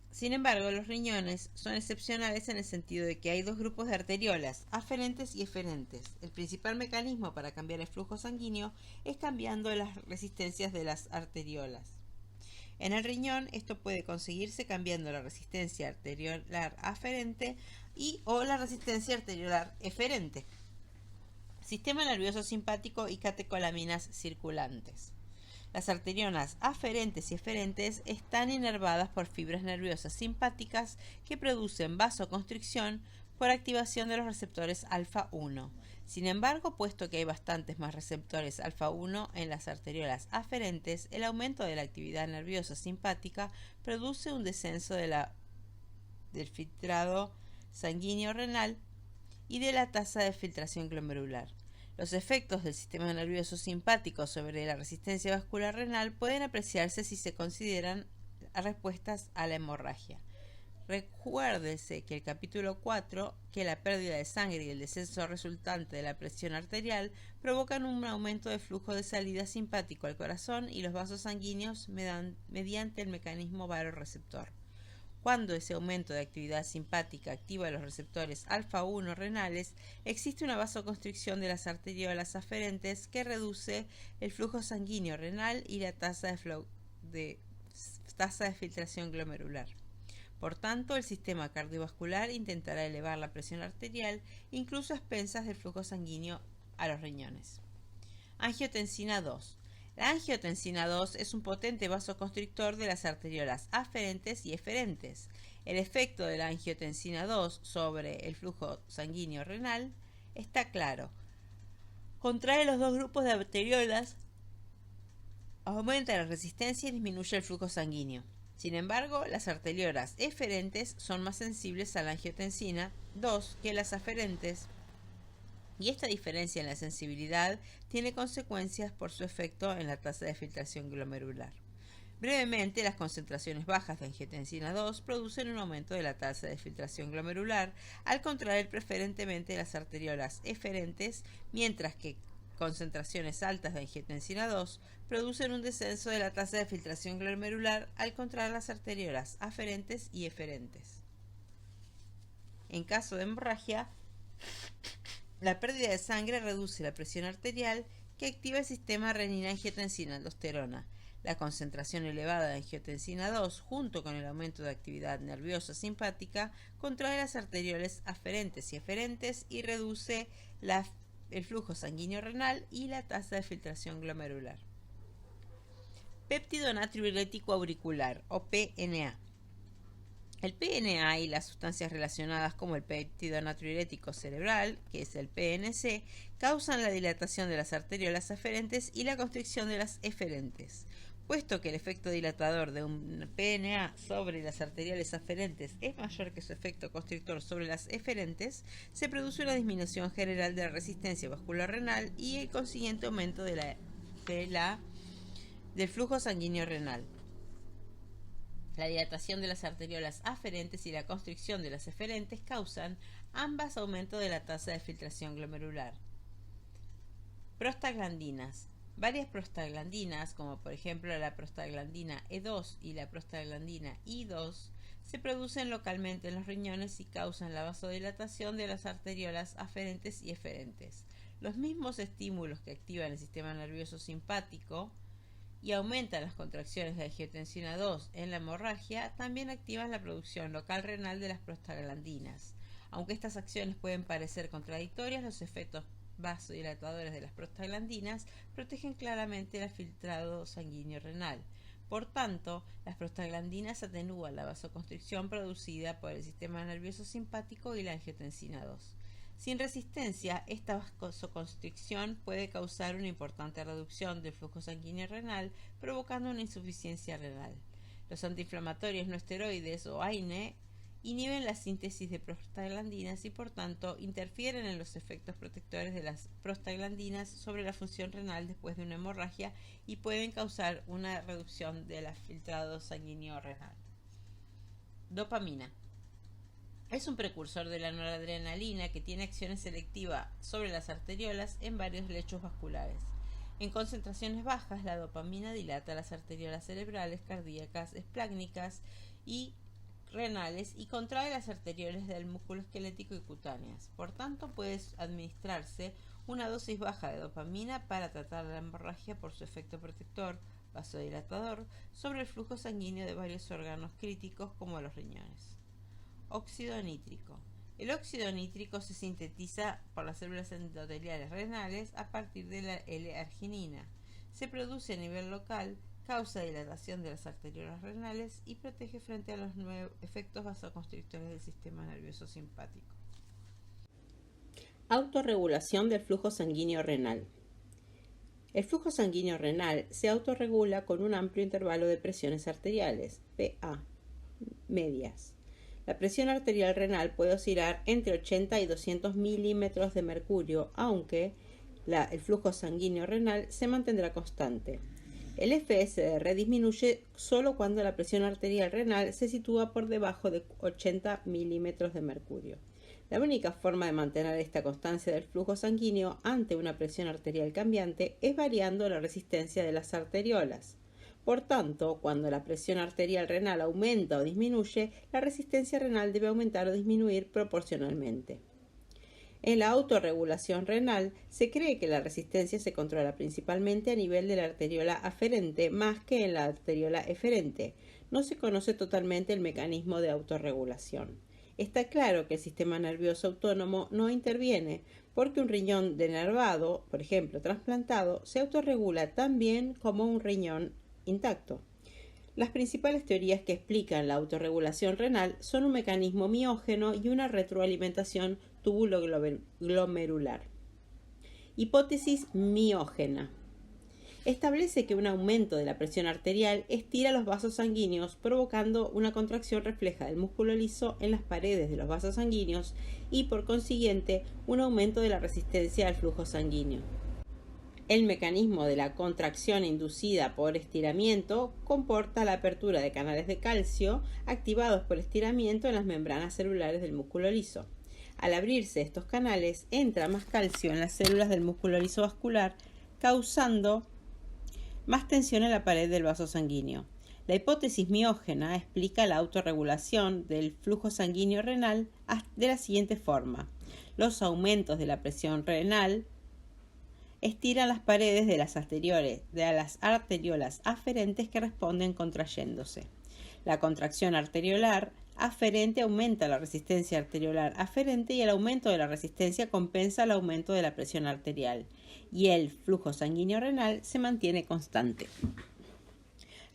sin embargo, los riñones son excepcionales en el sentido de que hay dos grupos de arteriolas, aferentes y eferentes. El principal mecanismo para cambiar el flujo sanguíneo es cambiando las resistencias de las arteriolas. En el riñón, esto puede conseguirse cambiando la resistencia arteriolar aferente o la resistencia arteriolar eferente. Sistema nervioso simpático y catecolaminas circulantes. Las arteriolas aferentes y eferentes están inervadas por fibras nerviosas simpáticas que producen vasoconstricción por activación de los receptores alfa 1. Sin embargo, puesto que hay bastantes más receptores alfa 1 en las arteriolas aferentes, el aumento de la actividad nerviosa simpática produce un descenso del filtrado sanguíneo renal y de la tasa de filtración glomerular. Los efectos del sistema nervioso simpático sobre la resistencia vascular renal pueden apreciarse si se consideran respuestas a la hemorragia. Recuérdese que el capítulo 4, que la pérdida de sangre y el descenso resultante de la presión arterial provocan un aumento de flujo de salida simpático al corazón y los vasos sanguíneos mediante el mecanismo vasoreceptor. Cuando ese aumento de actividad simpática activa los receptores alfa 1 renales, existe una vasoconstricción de las arteriolas aferentes que reduce el flujo sanguíneo renal y la tasa de filtración glomerular. Por tanto, el sistema cardiovascular intentará elevar la presión arterial, incluso a expensas del flujo sanguíneo a los riñones. Angiotensina 2. La angiotensina 2 es un potente vasoconstrictor de las arteriolas aferentes y eferentes. El efecto de la angiotensina 2 sobre el flujo sanguíneo renal está claro. Contrae los dos grupos de arteriolas, aumenta la resistencia y disminuye el flujo sanguíneo. Sin embargo, las arteriolas eferentes son más sensibles a la angiotensina 2 que las aferentes, y esta diferencia en la sensibilidad tiene consecuencias por su efecto en la tasa de filtración glomerular. Brevemente, las concentraciones bajas de angiotensina 2 producen un aumento de la tasa de filtración glomerular al contraer preferentemente las arteriolas eferentes, mientras que concentraciones altas de angiotensina 2 producen un descenso de la tasa de filtración glomerular al contraer las arteriolas aferentes y eferentes. En caso de hemorragia, la pérdida de sangre reduce la presión arterial que activa el sistema renina-angiotensina-aldosterona. La concentración elevada de angiotensina 2, junto con el aumento de actividad nerviosa simpática, contrae las arteriolas aferentes y eferentes y reduce el flujo sanguíneo renal y la tasa de filtración glomerular. Péptido natriurético auricular, o PNA. El PNA y las sustancias relacionadas como el péptido natriurético cerebral, que es el PNC, causan la dilatación de las arteriolas aferentes y la constricción de las eferentes. Puesto que el efecto dilatador de un PNA sobre las arteriolas aferentes es mayor que su efecto constrictor sobre las eferentes, se produce una disminución general de la resistencia vascular renal y el consiguiente aumento del flujo sanguíneo renal. La dilatación de las arteriolas aferentes y la constricción de las eferentes causan ambas aumento de la tasa de filtración glomerular. Prostaglandinas. Varias prostaglandinas, como por ejemplo la prostaglandina E2 y la prostaglandina I2, se producen localmente en los riñones y causan la vasodilatación de las arteriolas aferentes y eferentes. Los mismos estímulos que activan el sistema nervioso simpático y aumentan las contracciones de angiotensina 2 en la hemorragia también activan la producción local renal de las prostaglandinas. Aunque estas acciones pueden parecer contradictorias, los efectos vasodilatadores de las prostaglandinas protegen claramente el filtrado sanguíneo renal. Por tanto, las prostaglandinas atenúan la vasoconstricción producida por el sistema nervioso simpático y la angiotensina 2. Sin resistencia, esta vasoconstricción puede causar una importante reducción del flujo sanguíneo renal, provocando una insuficiencia renal. Los antiinflamatorios no esteroides o AINE inhiben la síntesis de prostaglandinas y por tanto interfieren en los efectos protectores de las prostaglandinas sobre la función renal después de una hemorragia y pueden causar una reducción del filtrado sanguíneo renal. Dopamina. Es un precursor de la noradrenalina que tiene acción selectiva sobre las arteriolas en varios lechos vasculares. En concentraciones bajas, la dopamina dilata las arteriolas cerebrales, cardíacas, esplácnicas y renales y contrae las arteriolas del músculo esquelético y cutáneas. Por tanto, puede administrarse una dosis baja de dopamina para tratar la hemorragia por su efecto protector, vasodilatador, sobre el flujo sanguíneo de varios órganos críticos como los riñones. Óxido nítrico. El óxido nítrico se sintetiza por las células endoteliales renales a partir de la L-arginina. Se produce a nivel local, causa dilatación de las arteriolas renales y protege frente a los efectos vasoconstrictores del sistema nervioso simpático. Autorregulación del flujo sanguíneo renal. El flujo sanguíneo renal se autorregula con un amplio intervalo de presiones arteriales, PA, medias. La presión arterial renal puede oscilar entre 80 y 200 milímetros de mercurio, aunque el flujo sanguíneo renal se mantendrá constante. El FSR disminuye solo cuando la presión arterial renal se sitúa por debajo de 80 milímetros de mercurio. La única forma de mantener esta constancia del flujo sanguíneo ante una presión arterial cambiante es variando la resistencia de las arteriolas. Por tanto, cuando la presión arterial renal aumenta o disminuye, la resistencia renal debe aumentar o disminuir proporcionalmente. En la autorregulación renal, se cree que la resistencia se controla principalmente a nivel de la arteriola aferente más que en la arteriola eferente. No se conoce totalmente el mecanismo de autorregulación. Está claro que el sistema nervioso autónomo no interviene, porque un riñón denervado, por ejemplo trasplantado, se autorregula tan bien como un riñón intacto. Las principales teorías que explican la autorregulación renal son un mecanismo miógeno y una retroalimentación túbulo-glomerular. Hipótesis miógena. Establece que un aumento de la presión arterial estira los vasos sanguíneos, provocando una contracción refleja del músculo liso en las paredes de los vasos sanguíneos y, por consiguiente, un aumento de la resistencia al flujo sanguíneo. El mecanismo de la contracción inducida por estiramiento comporta la apertura de canales de calcio activados por estiramiento en las membranas celulares del músculo liso. Al abrirse estos canales, entra más calcio en las células del músculo liso vascular, causando más tensión en la pared del vaso sanguíneo. La hipótesis miógena explica la autorregulación del flujo sanguíneo renal de la siguiente forma. Los aumentos de la presión renal estiran las paredes de las arteriolas aferentes que responden contrayéndose. La contracción arteriolar aferente aumenta la resistencia arteriolar aferente y el aumento de la resistencia compensa el aumento de la presión arterial y el flujo sanguíneo renal se mantiene constante.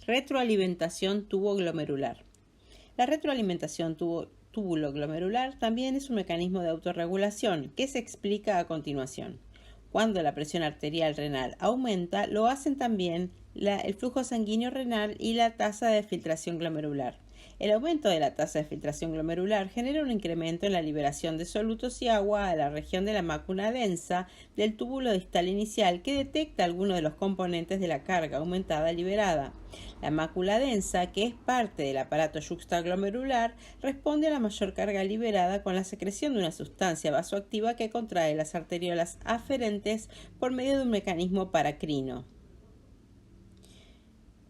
Retroalimentación tuboglomerular. La retroalimentación tubuloglomerular también es un mecanismo de autorregulación que se explica a continuación. Cuando la presión arterial renal aumenta, lo hacen también el flujo sanguíneo renal y la tasa de filtración glomerular. El aumento de la tasa de filtración glomerular genera un incremento en la liberación de solutos y agua a la región de la mácula densa del túbulo distal inicial que detecta algunos de los componentes de la carga aumentada liberada. La mácula densa, que es parte del aparato yuxtaglomerular, responde a la mayor carga liberada con la secreción de una sustancia vasoactiva que contrae las arteriolas aferentes por medio de un mecanismo paracrino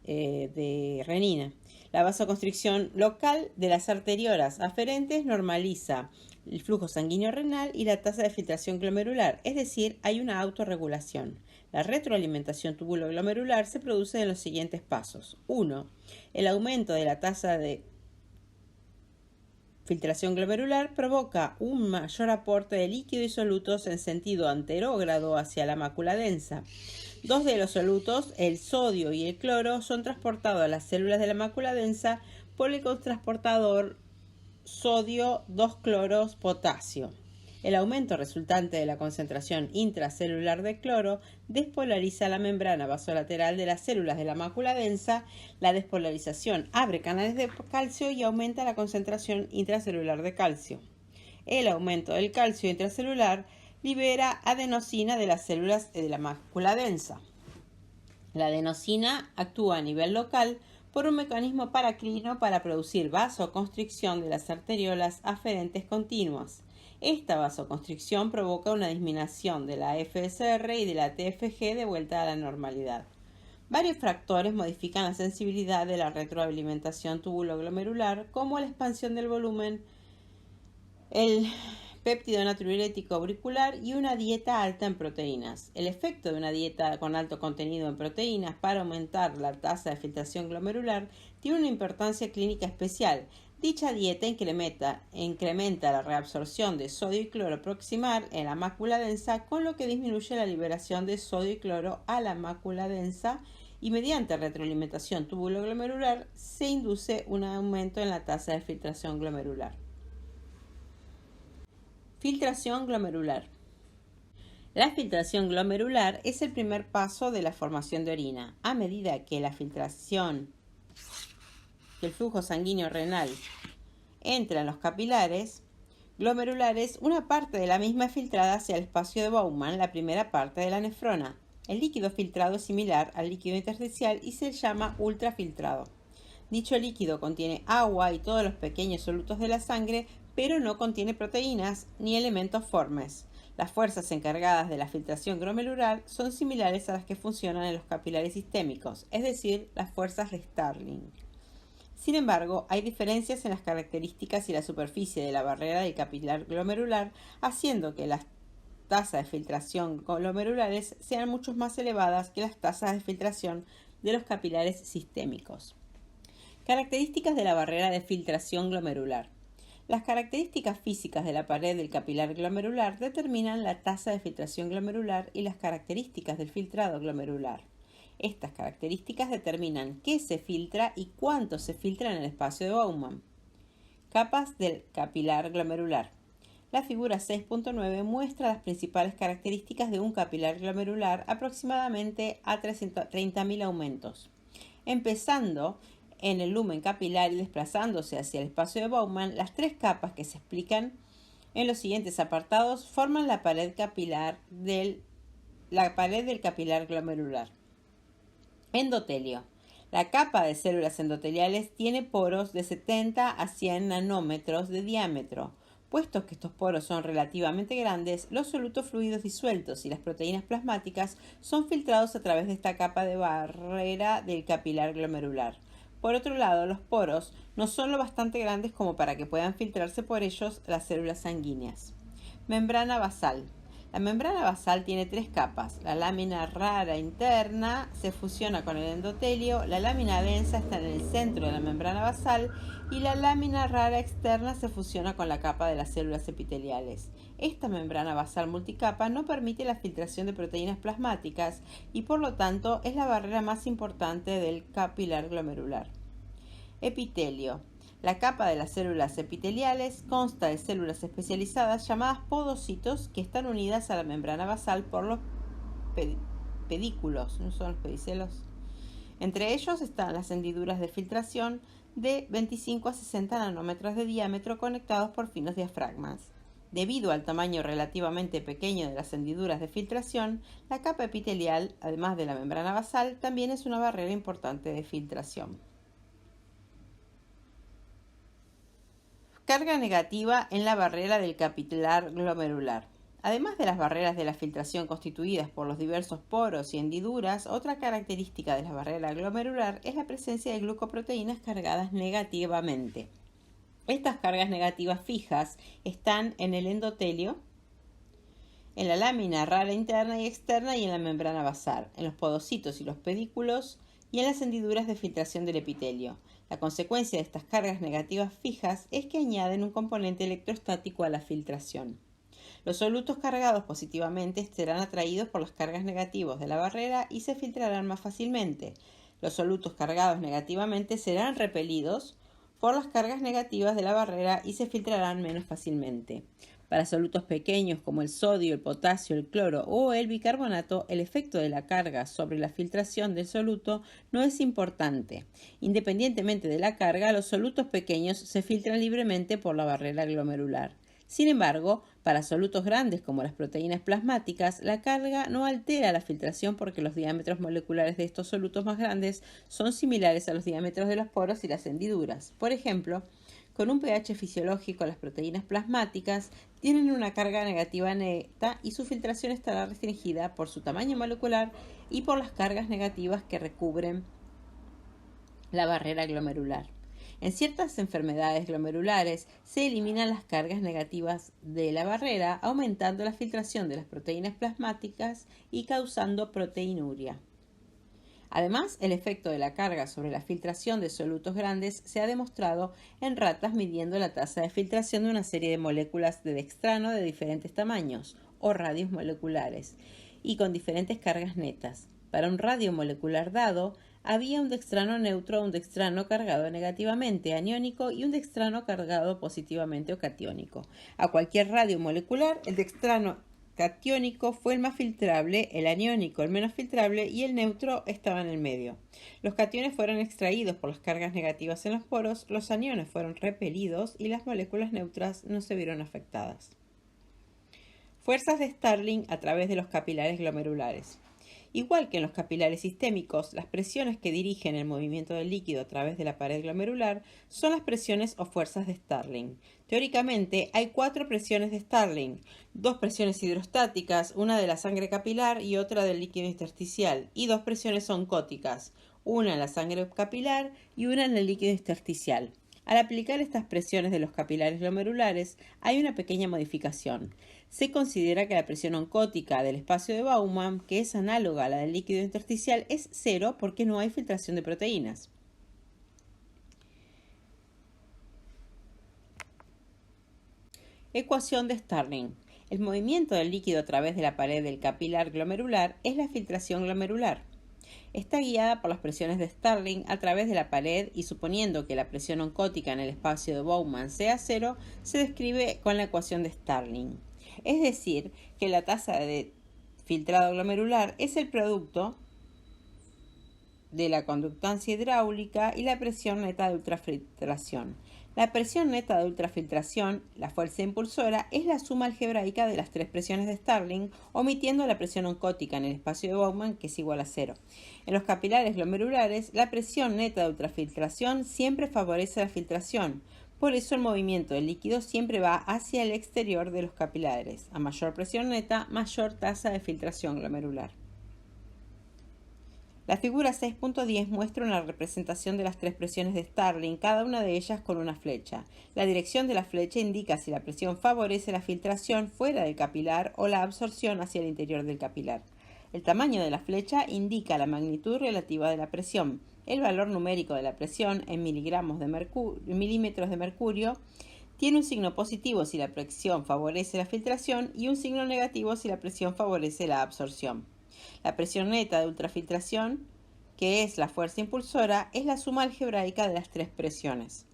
de renina. La vasoconstricción local de las arteriolas aferentes normaliza el flujo sanguíneo renal y la tasa de filtración glomerular, es decir, hay una autorregulación. La retroalimentación tubuloglomerular se produce en los siguientes pasos. 1. El aumento de la tasa de filtración glomerular provoca un mayor aporte de líquido y solutos en sentido anterógrado hacia la mácula densa. Dos de los solutos, el sodio y el cloro, son transportados a las células de la mácula densa por el cotransportador sodio 2-cloro-potasio. El aumento resultante de la concentración intracelular de cloro despolariza la membrana vasolateral de las células de la mácula densa. La despolarización abre canales de calcio y aumenta la concentración intracelular de calcio. El aumento del calcio intracelular libera adenosina de las células de la mácula densa. La adenosina actúa a nivel local por un mecanismo paracrino para producir vasoconstricción de las arteriolas aferentes continuas. Esta vasoconstricción provoca una disminución de la FSR y de la TFG de vuelta a la normalidad. Varios factores modifican la sensibilidad de la retroalimentación tubuloglomerular, como la expansión del volumen, el péptido natriurético auricular y una dieta alta en proteínas. El efecto de una dieta con alto contenido en proteínas para aumentar la tasa de filtración glomerular tiene una importancia clínica especial. Dicha dieta incrementa la reabsorción de sodio y cloro proximal en la mácula densa, con lo que disminuye la liberación de sodio y cloro a la mácula densa y mediante retroalimentación tubuloglomerular se induce un aumento en la tasa de filtración glomerular. Filtración glomerular. La filtración glomerular es el primer paso de la formación de orina. A medida que la filtración del flujo sanguíneo renal entra en los capilares glomerulares, una parte de la misma es filtrada hacia el espacio de Bowman, la primera parte de la nefrona. El líquido filtrado es similar al líquido intersticial y se llama ultrafiltrado. Dicho líquido contiene agua y todos los pequeños solutos de la sangre, pero no contiene proteínas ni elementos formes. Las fuerzas encargadas de la filtración glomerular son similares a las que funcionan en los capilares sistémicos, es decir, las fuerzas de Starling. Sin embargo, hay diferencias en las características y la superficie de la barrera del capilar glomerular, haciendo que las tasas de filtración glomerulares sean mucho más elevadas que las tasas de filtración de los capilares sistémicos. Características de la barrera de filtración glomerular. Las características físicas de la pared del capilar glomerular determinan la tasa de filtración glomerular y las características del filtrado glomerular. Estas características determinan qué se filtra y cuánto se filtra en el espacio de Bowman. Capas del capilar glomerular. La figura 6.9 muestra las principales características de un capilar glomerular aproximadamente a 30.000 aumentos. Empezando en el lumen capilar y desplazándose hacia el espacio de Bowman, las tres capas que se explican en los siguientes apartados forman la pared capilar del la pared del capilar glomerular. Endotelio. La capa de células endoteliales tiene poros de 70 a 100 nanómetros de diámetro. Puesto que estos poros son relativamente grandes, los solutos fluidos disueltos y las proteínas plasmáticas son filtrados a través de esta capa de barrera del capilar glomerular. Por otro lado, los poros no son lo bastante grandes como para que puedan filtrarse por ellos las células sanguíneas. Membrana basal. La membrana basal tiene tres capas. La lámina rara interna se fusiona con el endotelio, la lámina densa está en el centro de la membrana basal y la lámina rara externa se fusiona con la capa de las células epiteliales. Esta membrana basal multicapa no permite la filtración de proteínas plasmáticas y por lo tanto es la barrera más importante del capilar glomerular. Epitelio. La capa de las células epiteliales consta de células especializadas llamadas podocitos que están unidas a la membrana basal por los pedículos, no son los pedicelos. Entre ellos están las hendiduras de filtración de 25 a 60 nanómetros de diámetro conectados por finos diafragmas. Debido al tamaño relativamente pequeño de las hendiduras de filtración, la capa epitelial, además de la membrana basal, también es una barrera importante de filtración. Carga negativa en la barrera del capilar glomerular. Además de las barreras de la filtración constituidas por los diversos poros y hendiduras, otra característica de la barrera glomerular es la presencia de glucoproteínas cargadas negativamente. Estas cargas negativas fijas están en el endotelio, en la lámina rara interna y externa y en la membrana basal, en los podocitos y los pedículos y en las hendiduras de filtración del epitelio. La consecuencia de estas cargas negativas fijas es que añaden un componente electrostático a la filtración. Los solutos cargados positivamente serán atraídos por las cargas negativas de la barrera y se filtrarán más fácilmente. Los solutos cargados negativamente serán repelidos por las cargas negativas de la barrera y se filtrarán menos fácilmente. Para solutos pequeños como el sodio, el potasio, el cloro o el bicarbonato, el efecto de la carga sobre la filtración del soluto no es importante. Independientemente de la carga, los solutos pequeños se filtran libremente por la barrera glomerular. Sin embargo, para solutos grandes como las proteínas plasmáticas, la carga no altera la filtración porque los diámetros moleculares de estos solutos más grandes son similares a los diámetros de los poros y las hendiduras. Por ejemplo, con un pH fisiológico, las proteínas plasmáticas tienen una carga negativa neta y su filtración estará restringida por su tamaño molecular y por las cargas negativas que recubren la barrera glomerular. En ciertas enfermedades glomerulares se eliminan las cargas negativas de la barrera, aumentando la filtración de las proteínas plasmáticas y causando proteinuria. Además, el efecto de la carga sobre la filtración de solutos grandes se ha demostrado en ratas midiendo la tasa de filtración de una serie de moléculas de dextrano de diferentes tamaños o radios moleculares y con diferentes cargas netas. Para un radio molecular dado, había un dextrano neutro, un dextrano cargado negativamente aniónico y un dextrano cargado positivamente o catiónico. A cualquier radio molecular, el dextrano catiónico fue el más filtrable, el aniónico el menos filtrable y el neutro estaba en el medio. Los cationes fueron extraídos por las cargas negativas en los poros, los aniones fueron repelidos y las moléculas neutras no se vieron afectadas. Fuerzas de Starling a través de los capilares glomerulares. Igual que en los capilares sistémicos, las presiones que dirigen el movimiento del líquido a través de la pared glomerular son las presiones o fuerzas de Starling. Teóricamente, hay 4 presiones de Starling, 2 presiones hidrostáticas, una de la sangre capilar y otra del líquido intersticial, y 2 presiones oncóticas, una en la sangre capilar y una en el líquido intersticial. Al aplicar estas presiones de los capilares glomerulares, hay una pequeña modificación. Se considera que la presión oncótica del espacio de Bowman, que es análoga a la del líquido intersticial, es 0 porque no hay filtración de proteínas. Ecuación de Starling. El movimiento del líquido a través de la pared del capilar glomerular es la filtración glomerular. Está guiada por las presiones de Starling a través de la pared y suponiendo que la presión oncótica en el espacio de Bowman sea 0, se describe con la ecuación de Starling. Es decir, que la tasa de filtrado glomerular es el producto de la conductancia hidráulica y la presión neta de ultrafiltración. La presión neta de ultrafiltración, la fuerza impulsora, es la suma algebraica de las tres presiones de Stirling, omitiendo la presión oncótica en el espacio de Bowman, que es igual a 0. En los capilares glomerulares, la presión neta de ultrafiltración siempre favorece la filtración. Por eso el movimiento del líquido siempre va hacia el exterior de los capilares. A mayor presión neta, mayor tasa de filtración glomerular. La figura 6.10 muestra una representación de las tres presiones de Stirling, cada una de ellas con una flecha. La dirección de la flecha indica si la presión favorece la filtración fuera del capilar o la absorción hacia el interior del capilar. El tamaño de la flecha indica la magnitud relativa de la presión. El valor numérico de la presión en milímetros de mercurio tiene un signo positivo si la presión favorece la filtración y un signo negativo si la presión favorece la absorción. La presión neta de ultrafiltración, que es la fuerza impulsora, es la suma algebraica de las tres presiones.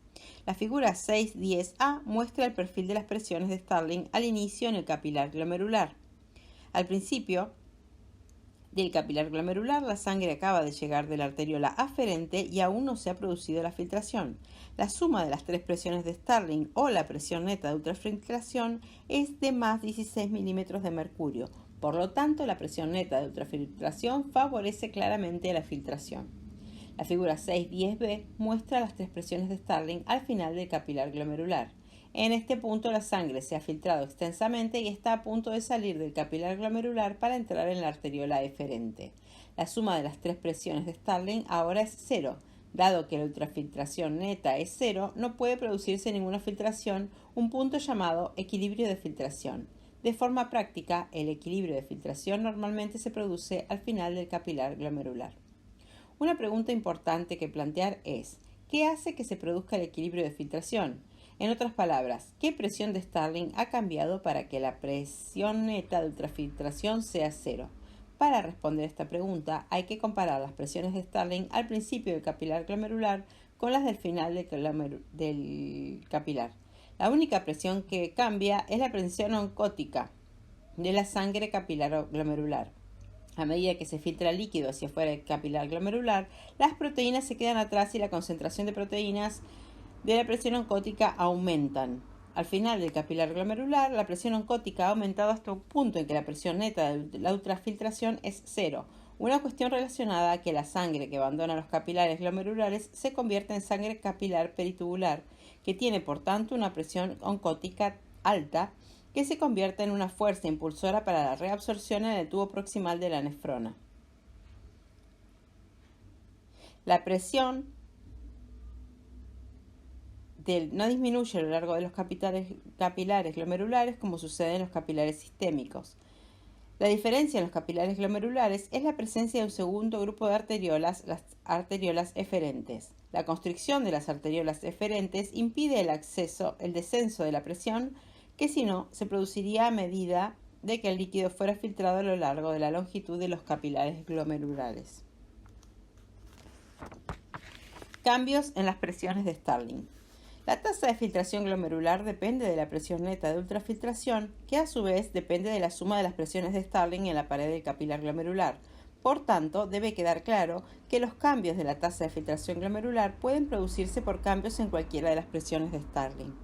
La figura 6.10a muestra el perfil de las presiones de Stirling al inicio en el capilar glomerular. Al principio del capilar glomerular, la sangre acaba de llegar de la arteriola aferente y aún no se ha producido la filtración. La suma de las tres presiones de Stirling o la presión neta de ultrafiltración es de más 16 milímetros de mercurio. Por lo tanto, la presión neta de ultrafiltración favorece claramente la filtración. La figura 6.10b muestra las tres presiones de Stirling al final del capilar glomerular. En este punto la sangre se ha filtrado extensamente y está a punto de salir del capilar glomerular para entrar en la arteriola eferente. La suma de las tres presiones de Stirling ahora es 0. Dado que la ultrafiltración neta es 0, no puede producirse ninguna filtración, un punto llamado equilibrio de filtración. De forma práctica, el equilibrio de filtración normalmente se produce al final del capilar glomerular. Una pregunta importante que plantear es, ¿qué hace que se produzca el equilibrio de filtración? En otras palabras, ¿qué presión de Stirling ha cambiado para que la presión neta de ultrafiltración sea 0? Para responder esta pregunta, hay que comparar las presiones de Stirling al principio del capilar glomerular con las del final del capilar. La única presión que cambia es la presión oncótica de la sangre capilar glomerular. A medida que se filtra el líquido hacia afuera del capilar glomerular, las proteínas se quedan atrás y la concentración de proteínas de la presión oncótica aumentan. Al final del capilar glomerular, la presión oncótica ha aumentado hasta un punto en que la presión neta de la ultrafiltración es 0. Una cuestión relacionada a que la sangre que abandona los capilares glomerulares se convierte en sangre capilar peritubular, que tiene por tanto una presión oncótica alta, que se convierte en una fuerza impulsora para la reabsorción en el tubo proximal de la nefrona. La presión no disminuye a lo largo de los capilares glomerulares como sucede en los capilares sistémicos. La diferencia en los capilares glomerulares es la presencia de un segundo grupo de arteriolas, las arteriolas eferentes. La constricción de las arteriolas eferentes impide el descenso de la presión, que si no, se produciría a medida de que el líquido fuera filtrado a lo largo de la longitud de los capilares glomerulares. Cambios en las presiones de Stirling. La tasa de filtración glomerular depende de la presión neta de ultrafiltración, que a su vez depende de la suma de las presiones de Stirling en la pared del capilar glomerular. Por tanto, debe quedar claro que los cambios de la tasa de filtración glomerular pueden producirse por cambios en cualquiera de las presiones de Stirling.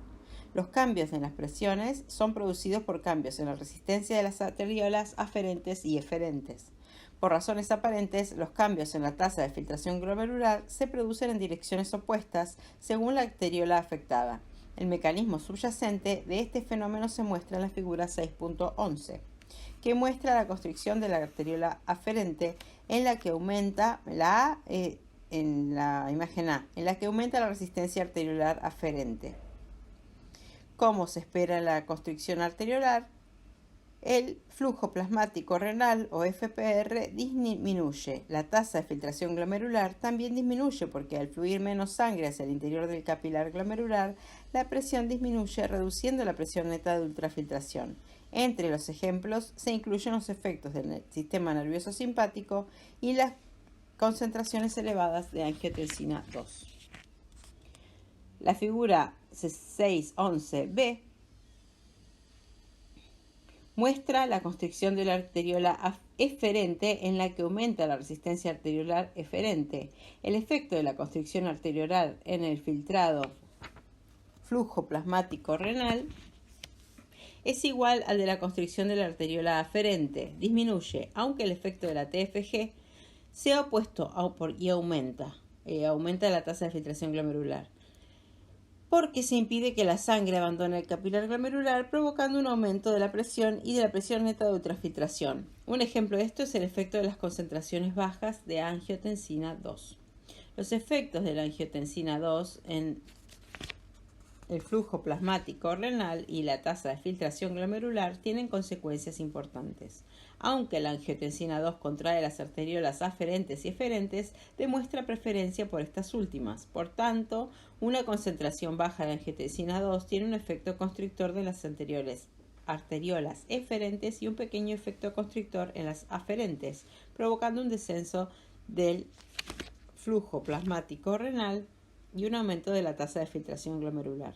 Los cambios en las presiones son producidos por cambios en la resistencia de las arteriolas aferentes y eferentes. Por razones aparentes, los cambios en la tasa de filtración glomerular se producen en direcciones opuestas según la arteriola afectada. El mecanismo subyacente de este fenómeno se muestra en la figura 6.11, que muestra la constricción de la arteriola aferente en la que aumenta en la imagen A, en la que aumenta la resistencia arteriolar aferente. Como se espera en la constricción arteriolar, el flujo plasmático renal o FPR disminuye. La tasa de filtración glomerular también disminuye porque al fluir menos sangre hacia el interior del capilar glomerular, la presión disminuye reduciendo la presión neta de ultrafiltración. Entre los ejemplos se incluyen los efectos del sistema nervioso simpático y las concentraciones elevadas de angiotensina 2. La figura 6.11b Muestra la constricción de la arteriola eferente en la que aumenta la resistencia arteriolar eferente. El efecto de la constricción arteriolar en el filtrado flujo plasmático renal es igual al de la constricción de la arteriola aferente. Disminuye, aunque el efecto de la TFG sea opuesto y aumenta la tasa de filtración glomerular, porque se impide que la sangre abandone el capilar glomerular, provocando un aumento de la presión y de la presión neta de ultrafiltración. Un ejemplo de esto es el efecto de las concentraciones bajas de angiotensina 2. Los efectos de la angiotensina 2 en el flujo plasmático renal y la tasa de filtración glomerular tienen consecuencias importantes. Aunque la angiotensina 2 contrae las arteriolas aferentes y eferentes, demuestra preferencia por estas últimas. Por tanto, una concentración baja de angiotensina 2 tiene un efecto constrictor de las anteriores arteriolas eferentes y un pequeño efecto constrictor en las aferentes, provocando un descenso del flujo plasmático renal y un aumento de la tasa de filtración glomerular.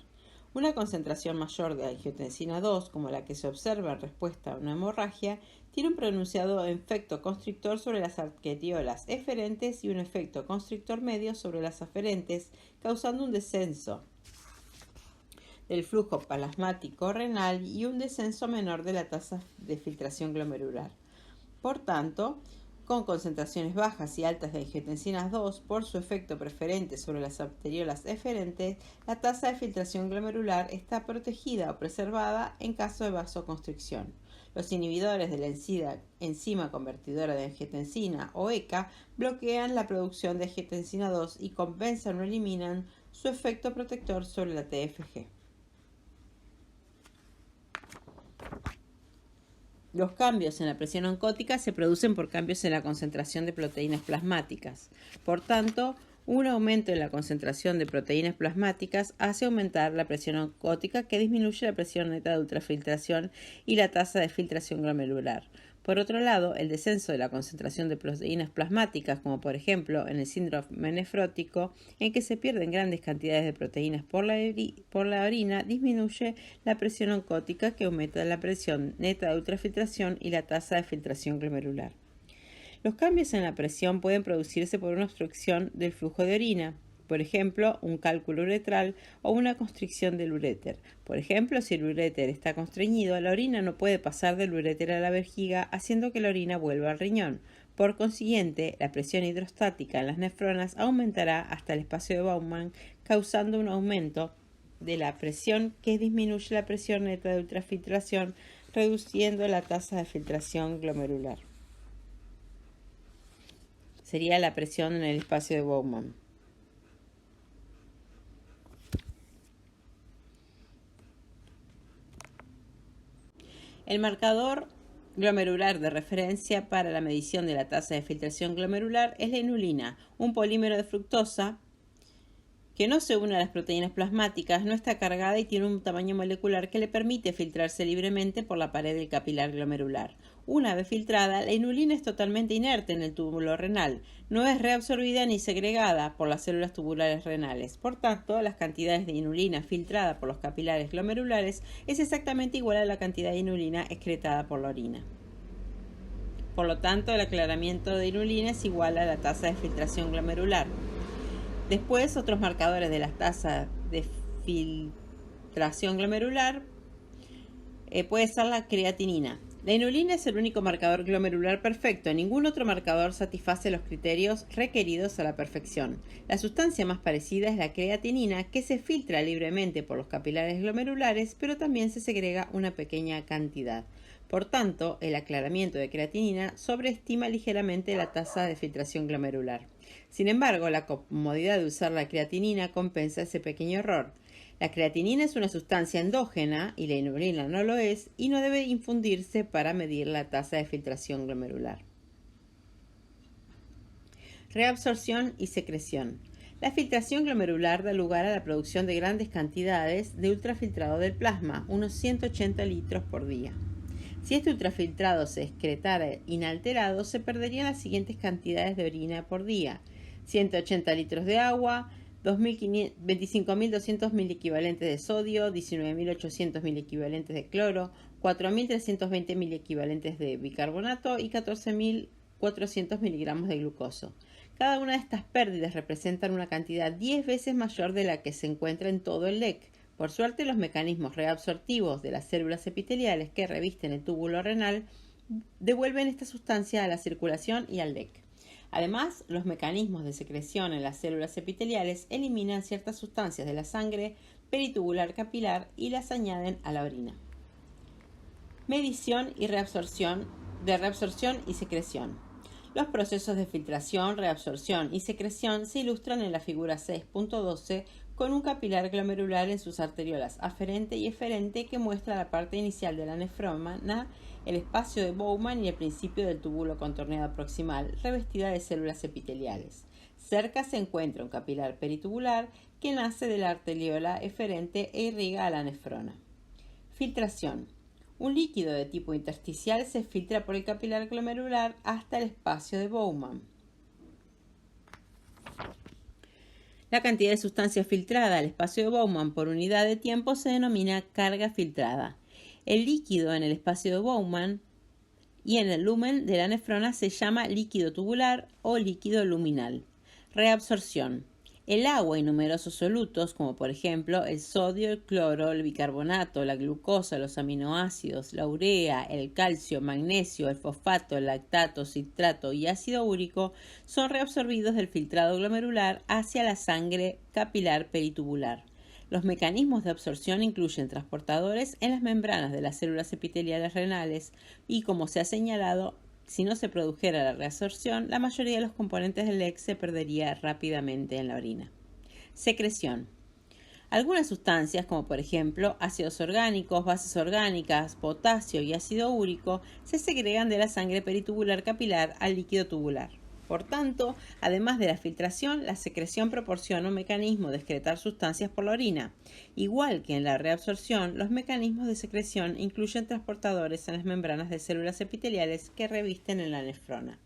Una concentración mayor de angiotensina 2, como la que se observa en respuesta a una hemorragia, tiene un pronunciado efecto constrictor sobre las arteriolas eferentes y un efecto constrictor medio sobre las aferentes, causando un descenso del flujo plasmático renal y un descenso menor de la tasa de filtración glomerular. Por tanto, con concentraciones bajas y altas de angiotensina 2, por su efecto preferente sobre las arteriolas eferentes, la tasa de filtración glomerular está protegida o preservada en caso de vasoconstricción. Los inhibidores de la enzima convertidora de angiotensina o ECA bloquean la producción de angiotensina 2 y compensan o eliminan su efecto protector sobre la TFG. Los cambios en la presión oncótica se producen por cambios en la concentración de proteínas plasmáticas. Por tanto, un aumento en la concentración de proteínas plasmáticas hace aumentar la presión oncótica, que disminuye la presión neta de ultrafiltración y la tasa de filtración glomerular. Por otro lado, el descenso de la concentración de proteínas plasmáticas, como por ejemplo en el síndrome nefrótico, en que se pierden grandes cantidades de proteínas por la orina, disminuye la presión oncótica, que aumenta la presión neta de ultrafiltración y la tasa de filtración glomerular. Los cambios en la presión pueden producirse por una obstrucción del flujo de orina, por ejemplo, un cálculo uretral o una constricción del uréter. Por ejemplo, si el uréter está constreñido, la orina no puede pasar del uréter a la vejiga, haciendo que la orina vuelva al riñón. Por consiguiente, la presión hidrostática en las nefronas aumentará hasta el espacio de Bowman, causando un aumento de la presión que disminuye la presión neta de ultrafiltración, reduciendo la tasa de filtración glomerular. Sería la presión en el espacio de Bowman. El marcador glomerular de referencia para la medición de la tasa de filtración glomerular es la inulina, un polímero de fructosa que no se une a las proteínas plasmáticas, no está cargada y tiene un tamaño molecular que le permite filtrarse libremente por la pared del capilar glomerular. Una vez filtrada, la inulina es totalmente inerte en el túbulo renal, no es reabsorbida ni segregada por las células tubulares renales. Por tanto, las cantidades de inulina filtrada por los capilares glomerulares es exactamente igual a la cantidad de inulina excretada por la orina. Por lo tanto, el aclaramiento de inulina es igual a la tasa de filtración glomerular. Después, otros marcadores de la tasa de filtración glomerular puede ser la creatinina. La inulina es el único marcador glomerular perfecto. Ningún otro marcador satisface los criterios requeridos a la perfección. La sustancia más parecida es la creatinina, que se filtra libremente por los capilares glomerulares, pero también se segrega una pequeña cantidad. Por tanto, el aclaramiento de creatinina sobreestima ligeramente la tasa de filtración glomerular. Sin embargo, la comodidad de usar la creatinina compensa ese pequeño error. La creatinina es una sustancia endógena y la inulina no lo es, y no debe infundirse para medir la tasa de filtración glomerular. Reabsorción y secreción. La filtración glomerular da lugar a la producción de grandes cantidades de ultrafiltrado del plasma, unos 180 litros por día. Si este ultrafiltrado se excretara inalterado, se perderían las siguientes cantidades de orina por día: 180 litros de agua, 25.200 miliequivalentes de sodio, 19.800 miliequivalentes de cloro, 4.320 miliequivalentes de bicarbonato y 14.400 miligramos de glucoso. Cada una de estas pérdidas representan una cantidad 10 veces mayor de la que se encuentra en todo el LEC. Por suerte, los mecanismos reabsortivos de las células epiteliales que revisten el túbulo renal devuelven esta sustancia a la circulación y al LEC. Además, los mecanismos de secreción en las células epiteliales eliminan ciertas sustancias de la sangre peritubular capilar y las añaden a la orina. Medición y reabsorción y secreción. Los procesos de filtración, reabsorción y secreción se ilustran en la figura 6.12 con un capilar glomerular en sus arteriolas aferente y eferente que muestra la parte inicial de la nefrona, el espacio de Bowman y el principio del túbulo contorneado proximal, revestida de células epiteliales. Cerca se encuentra un capilar peritubular que nace de la arteriola eferente e irriga a la nefrona. Filtración. Un líquido de tipo intersticial se filtra por el capilar glomerular hasta el espacio de Bowman. La cantidad de sustancia filtrada al espacio de Bowman por unidad de tiempo se denomina carga filtrada. El líquido en el espacio de Bowman y en el lumen de la nefrona se llama líquido tubular o líquido luminal. Reabsorción. El agua y numerosos solutos, como por ejemplo el sodio, el cloro, el bicarbonato, la glucosa, los aminoácidos, la urea, el calcio, magnesio, el fosfato, el lactato, citrato y ácido úrico, son reabsorbidos del filtrado glomerular hacia la sangre capilar peritubular. Los mecanismos de absorción incluyen transportadores en las membranas de las células epiteliales renales y, como se ha señalado, si no se produjera la reabsorción, la mayoría de los componentes del LEC se perdería rápidamente en la orina. Secreción. Algunas sustancias, como por ejemplo ácidos orgánicos, bases orgánicas, potasio y ácido úrico, se segregan de la sangre peritubular capilar al líquido tubular. Por tanto, además de la filtración, la secreción proporciona un mecanismo de excretar sustancias por la orina. Igual que en la reabsorción, los mecanismos de secreción incluyen transportadores en las membranas de células epiteliales que revisten en la nefrona.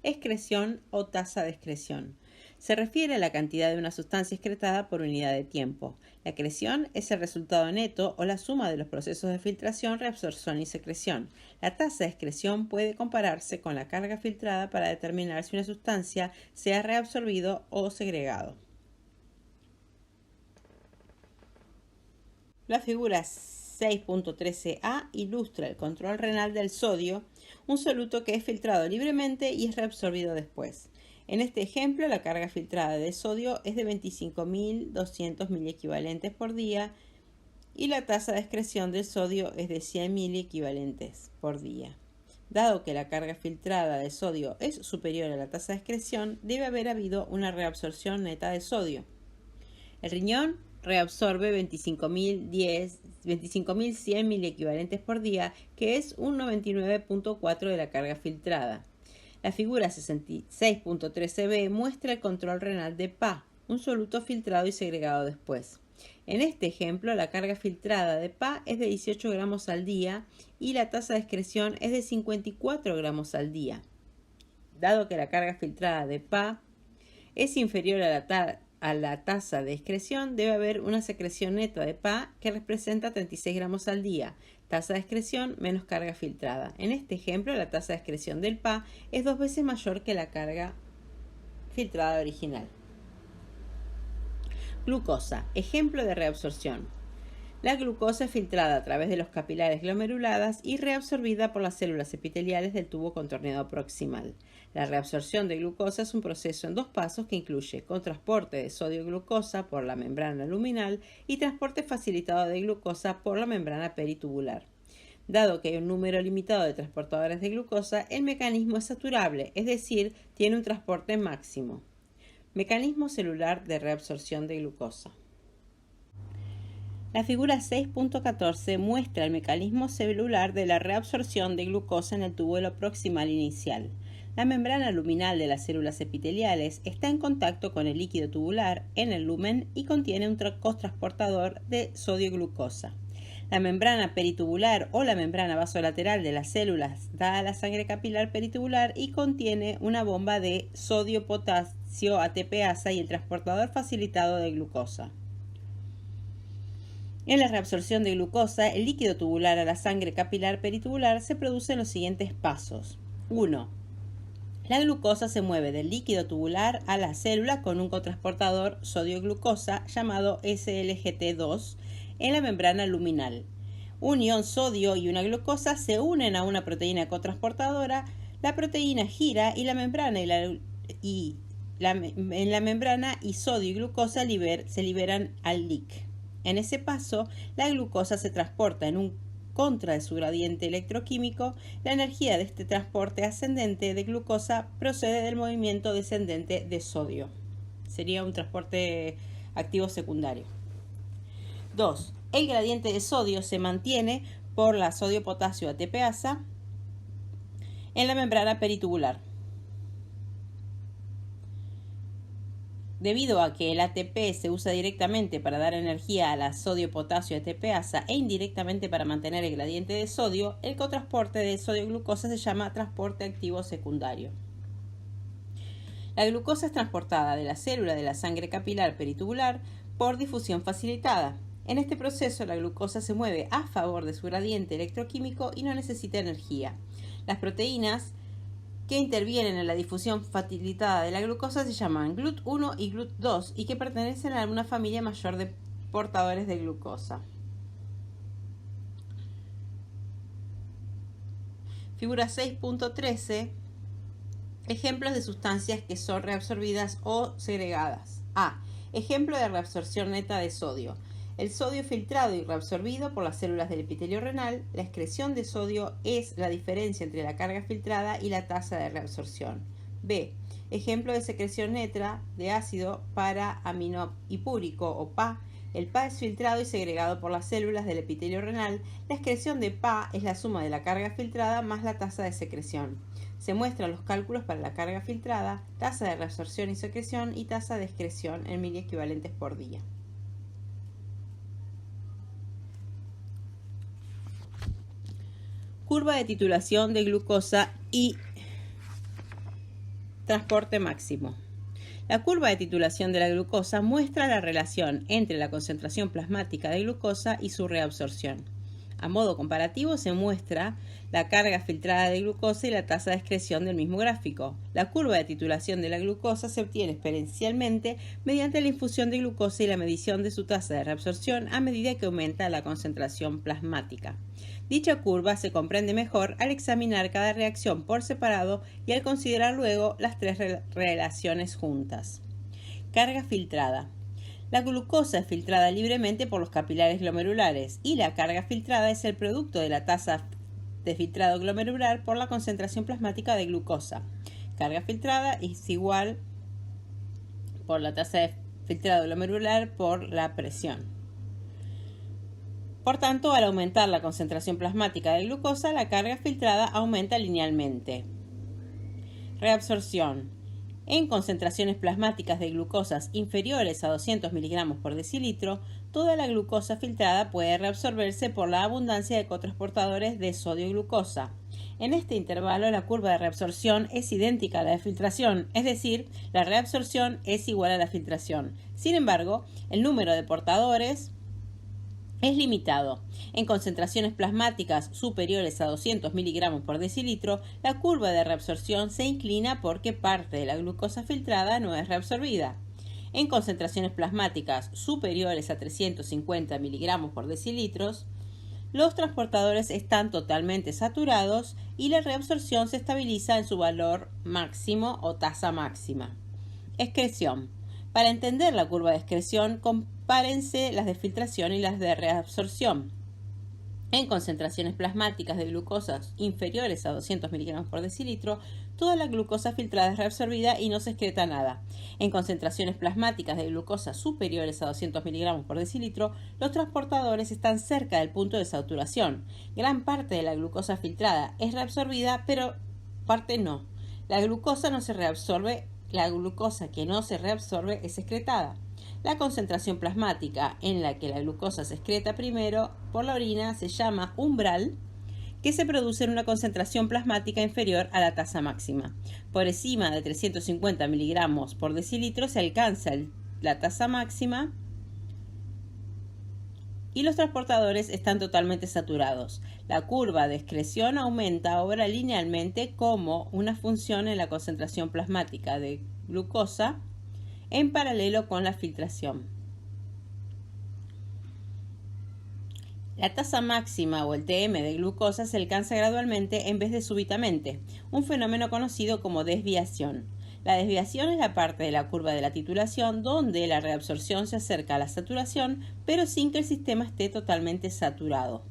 Excreción o tasa de excreción. Se refiere a la cantidad de una sustancia excretada por unidad de tiempo. La excreción es el resultado neto o la suma de los procesos de filtración, reabsorción y secreción. La tasa de excreción puede compararse con la carga filtrada para determinar si una sustancia se ha reabsorbido o segregado. La figura 6.13a ilustra el control renal del sodio, un soluto que es filtrado libremente y es reabsorbido después. En este ejemplo, la carga filtrada de sodio es de 25.200 miliequivalentes por día y la tasa de excreción del sodio es de 100 miliequivalentes por día. Dado que la carga filtrada de sodio es superior a la tasa de excreción, debe haber habido una reabsorción neta de sodio. El riñón reabsorbe 25.100 miliequivalentes por día, que es un 99.4% de la carga filtrada. La figura 66.13b muestra el control renal de PA, un soluto filtrado y segregado después. En este ejemplo, la carga filtrada de PA es de 18 gramos al día y la tasa de excreción es de 54 gramos al día. Dado que la carga filtrada de PA es inferior a la tasa de excreción, debe haber una secreción neta de PA que representa 36 gramos al día. Tasa de excreción menos carga filtrada. En este ejemplo, la tasa de excreción del PA es 2 veces mayor que la carga filtrada original. Glucosa. Ejemplo de reabsorción. La glucosa es filtrada a través de los capilares glomeruladas y reabsorbida por las células epiteliales del tubo contorneado proximal. La reabsorción de glucosa es un proceso en 2 pasos que incluye transporte de sodio-glucosa por la membrana luminal y transporte facilitado de glucosa por la membrana peritubular. Dado que hay un número limitado de transportadores de glucosa, el mecanismo es saturable, es decir, tiene un transporte máximo. Mecanismo celular de reabsorción de glucosa. La figura 6.14 muestra el mecanismo celular de la reabsorción de glucosa en el túbulo proximal inicial. La membrana luminal de las células epiteliales está en contacto con el líquido tubular en el lumen y contiene un cotransportador de sodio-glucosa. La membrana peritubular o la membrana vasolateral de las células da a la sangre capilar peritubular y contiene una bomba de potasio ATPasa y el transportador facilitado de glucosa. En la reabsorción de glucosa, el líquido tubular a la sangre capilar peritubular se produce en los siguientes pasos. 1. La glucosa se mueve del líquido tubular a la célula con un cotransportador sodio-glucosa llamado SLGT2 en la membrana luminal. Un ion sodio y una glucosa se unen a una proteína cotransportadora, la proteína gira y la membrana en la membrana y sodio y glucosa se liberan al LIC. En ese paso, la glucosa se transporta en un contra de su gradiente electroquímico. La energía de este transporte ascendente de glucosa procede del movimiento descendente de sodio. Sería un transporte activo secundario. 2. El gradiente de sodio se mantiene por la sodio-potasio ATPasa en la membrana peritubular. Debido a que el ATP se usa directamente para dar energía a la sodio-potasio ATPasa e indirectamente para mantener el gradiente de sodio, el cotransporte de sodio-glucosa se llama transporte activo secundario. La glucosa es transportada de la célula de la sangre capilar peritubular por difusión facilitada. En este proceso, la glucosa se mueve a favor de su gradiente electroquímico y no necesita energía. Las proteínas que intervienen en la difusión facilitada de la glucosa se llaman GLUT1 y GLUT2 y que pertenecen a una familia mayor de portadores de glucosa. Figura 6.13. Ejemplos de sustancias que son reabsorbidas o segregadas. A. Ejemplo de reabsorción neta de sodio. El sodio filtrado y reabsorbido por las células del epitelio renal. La excreción de sodio es la diferencia entre la carga filtrada y la tasa de reabsorción. B. Ejemplo de secreción neta de ácido para-aminohipúrico o PA. El PA es filtrado y segregado por las células del epitelio renal. La excreción de PA es la suma de la carga filtrada más la tasa de secreción. Se muestran los cálculos para la carga filtrada, tasa de reabsorción y secreción y tasa de excreción en miliequivalentes por día. Curva de titulación de glucosa y transporte máximo. La curva de titulación de la glucosa muestra la relación entre la concentración plasmática de glucosa y su reabsorción. A modo comparativo se muestra la carga filtrada de glucosa y la tasa de excreción del mismo gráfico. La curva de titulación de la glucosa se obtiene exponencialmente mediante la infusión de glucosa y la medición de su tasa de reabsorción a medida que aumenta la concentración plasmática. Dicha curva se comprende mejor al examinar cada reacción por separado y al considerar luego las tres relaciones juntas. Carga filtrada. La glucosa es filtrada libremente por los capilares glomerulares y la carga filtrada es el producto de la tasa de filtrado glomerular por la concentración plasmática de glucosa. Carga filtrada es igual por la tasa de filtrado glomerular por la presión. Por tanto, al aumentar la concentración plasmática de glucosa, la carga filtrada aumenta linealmente. Reabsorción. En concentraciones plasmáticas de glucosas inferiores a 200 miligramos por decilitro, toda la glucosa filtrada puede reabsorberse por la abundancia de cotransportadores de sodio-glucosa. En este intervalo, la curva de reabsorción es idéntica a la de filtración, es decir, la reabsorción es igual a la filtración. Sin embargo, el número de portadores es limitado. En concentraciones plasmáticas superiores a 200 miligramos por decilitro, la curva de reabsorción se inclina porque parte de la glucosa filtrada no es reabsorbida. En concentraciones plasmáticas superiores a 350 miligramos por decilitros, los transportadores están totalmente saturados y la reabsorción se estabiliza en su valor máximo o tasa máxima. Excreción. Para entender la curva de excreción, compárense las de filtración y las de reabsorción. En concentraciones plasmáticas de glucosas inferiores a 200 miligramos por decilitro, toda la glucosa filtrada es reabsorbida y no se excreta nada. En concentraciones plasmáticas de glucosa superiores a 200 miligramos por decilitro, los transportadores están cerca del punto de saturación. Gran parte de la glucosa filtrada es reabsorbida, pero parte no. La glucosa que no se reabsorbe es excretada. La concentración plasmática en la que la glucosa se excreta primero por la orina se llama umbral, que se produce en una concentración plasmática inferior a la tasa máxima. Por encima de 350 miligramos por decilitro se alcanza la tasa máxima y los transportadores están totalmente saturados. La curva de excreción aumenta ahora linealmente como una función en la concentración plasmática de glucosa en paralelo con la filtración. La tasa máxima o el TM de glucosa se alcanza gradualmente en vez de súbitamente, un fenómeno conocido como desviación. La desviación es la parte de la curva de la titulación donde la reabsorción se acerca a la saturación, pero sin que el sistema esté totalmente saturado.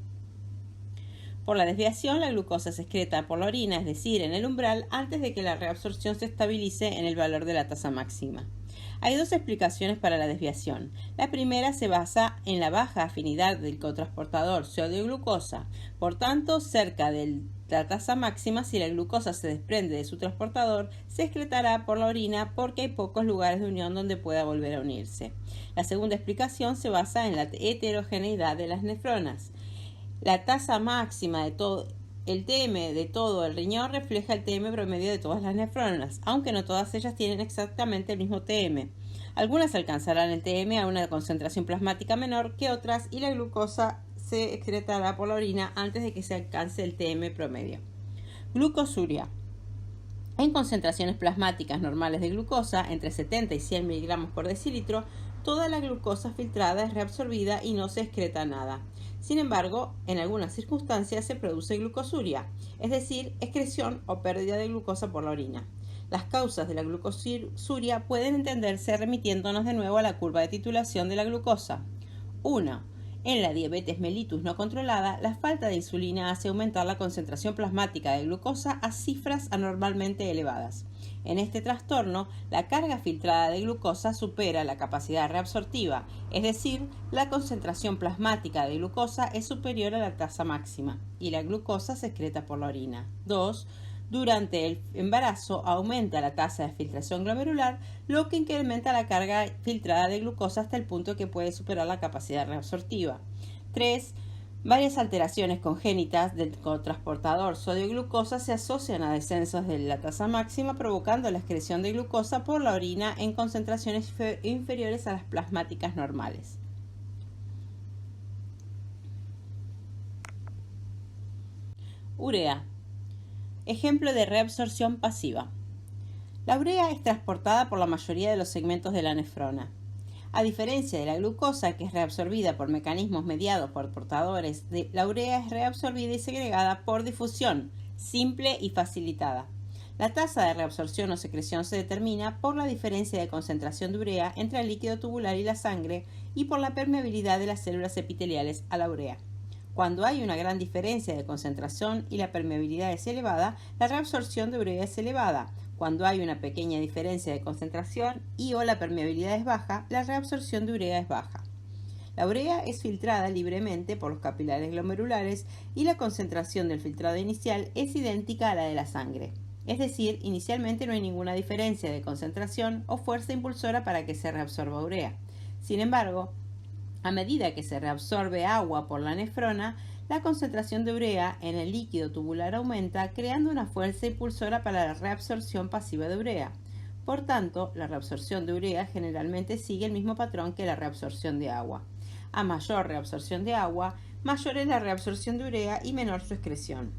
Por la desviación, la glucosa se excreta por la orina, es decir, en el umbral, antes de que la reabsorción se estabilice en el valor de la tasa máxima. Hay dos explicaciones para la desviación. La primera se basa en la baja afinidad del cotransportador sodio-glucosa. Por tanto, cerca de la tasa máxima, si la glucosa se desprende de su transportador, se excretará por la orina porque hay pocos lugares de unión donde pueda volver a unirse. La segunda explicación se basa en la heterogeneidad de las nefronas. La tasa máxima de todo el TM de todo el riñón refleja el TM promedio de todas las nefronas, aunque no todas ellas tienen exactamente el mismo TM. Algunas alcanzarán el TM a una concentración plasmática menor que otras y la glucosa se excretará por la orina antes de que se alcance el TM promedio. Glucosuria. En concentraciones plasmáticas normales de glucosa, entre 70 y 100 miligramos por decilitro, toda la glucosa filtrada es reabsorbida y no se excreta nada. Sin embargo, en algunas circunstancias se produce glucosuria, es decir, excreción o pérdida de glucosa por la orina. Las causas de la glucosuria pueden entenderse remitiéndonos de nuevo a la curva de titulación de la glucosa. 1. En la diabetes mellitus no controlada, la falta de insulina hace aumentar la concentración plasmática de glucosa a cifras anormalmente elevadas. En este trastorno, la carga filtrada de glucosa supera la capacidad reabsortiva, es decir, la concentración plasmática de glucosa es superior a la tasa máxima y la glucosa se excreta por la orina. 2. Durante el embarazo aumenta la tasa de filtración glomerular, lo que incrementa la carga filtrada de glucosa hasta el punto que puede superar la capacidad reabsortiva. 3. Varias alteraciones congénitas del cotransportador sodio-glucosa se asocian a descensos de la tasa máxima, provocando la excreción de glucosa por la orina en concentraciones inferiores a las plasmáticas normales. Urea. Ejemplo de reabsorción pasiva. La urea es transportada por la mayoría de los segmentos de la nefrona. A diferencia de la glucosa, que es reabsorbida por mecanismos mediados por portadores, la urea es reabsorbida y segregada por difusión, simple y facilitada. La tasa de reabsorción o secreción se determina por la diferencia de concentración de urea entre el líquido tubular y la sangre y por la permeabilidad de las células epiteliales a la urea. Cuando hay una gran diferencia de concentración y la permeabilidad es elevada, la reabsorción de urea es elevada. Cuando hay una pequeña diferencia de concentración y o la permeabilidad es baja, la reabsorción de urea es baja. La urea es filtrada libremente por los capilares glomerulares y la concentración del filtrado inicial es idéntica a la de la sangre. Es decir, inicialmente no hay ninguna diferencia de concentración o fuerza impulsora para que se reabsorba urea. Sin embargo, a medida que se reabsorbe agua por la nefrona, la concentración de urea en el líquido tubular aumenta, creando una fuerza impulsora para la reabsorción pasiva de urea. Por tanto, la reabsorción de urea generalmente sigue el mismo patrón que la reabsorción de agua. A mayor reabsorción de agua, mayor es la reabsorción de urea y menor su excreción.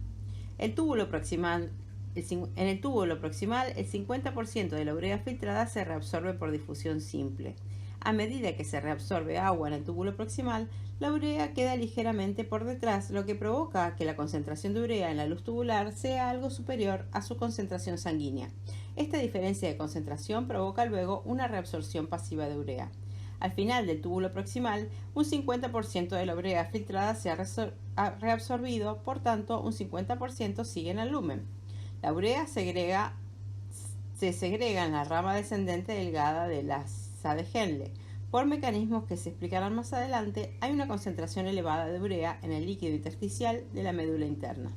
En el túbulo proximal, el 50% de la urea filtrada se reabsorbe por difusión simple. A medida que se reabsorbe agua en el túbulo proximal, la urea queda ligeramente por detrás, lo que provoca que la concentración de urea en la luz tubular sea algo superior a su concentración sanguínea. Esta diferencia de concentración provoca luego una reabsorción pasiva de urea. Al final del túbulo proximal, un 50% de la urea filtrada se ha reabsorbido, por tanto, un 50% sigue en el lumen. La urea se segrega en la rama descendente delgada de las de Henle. Por mecanismos que se explicarán más adelante, hay una concentración elevada de urea en el líquido intersticial de la médula interna.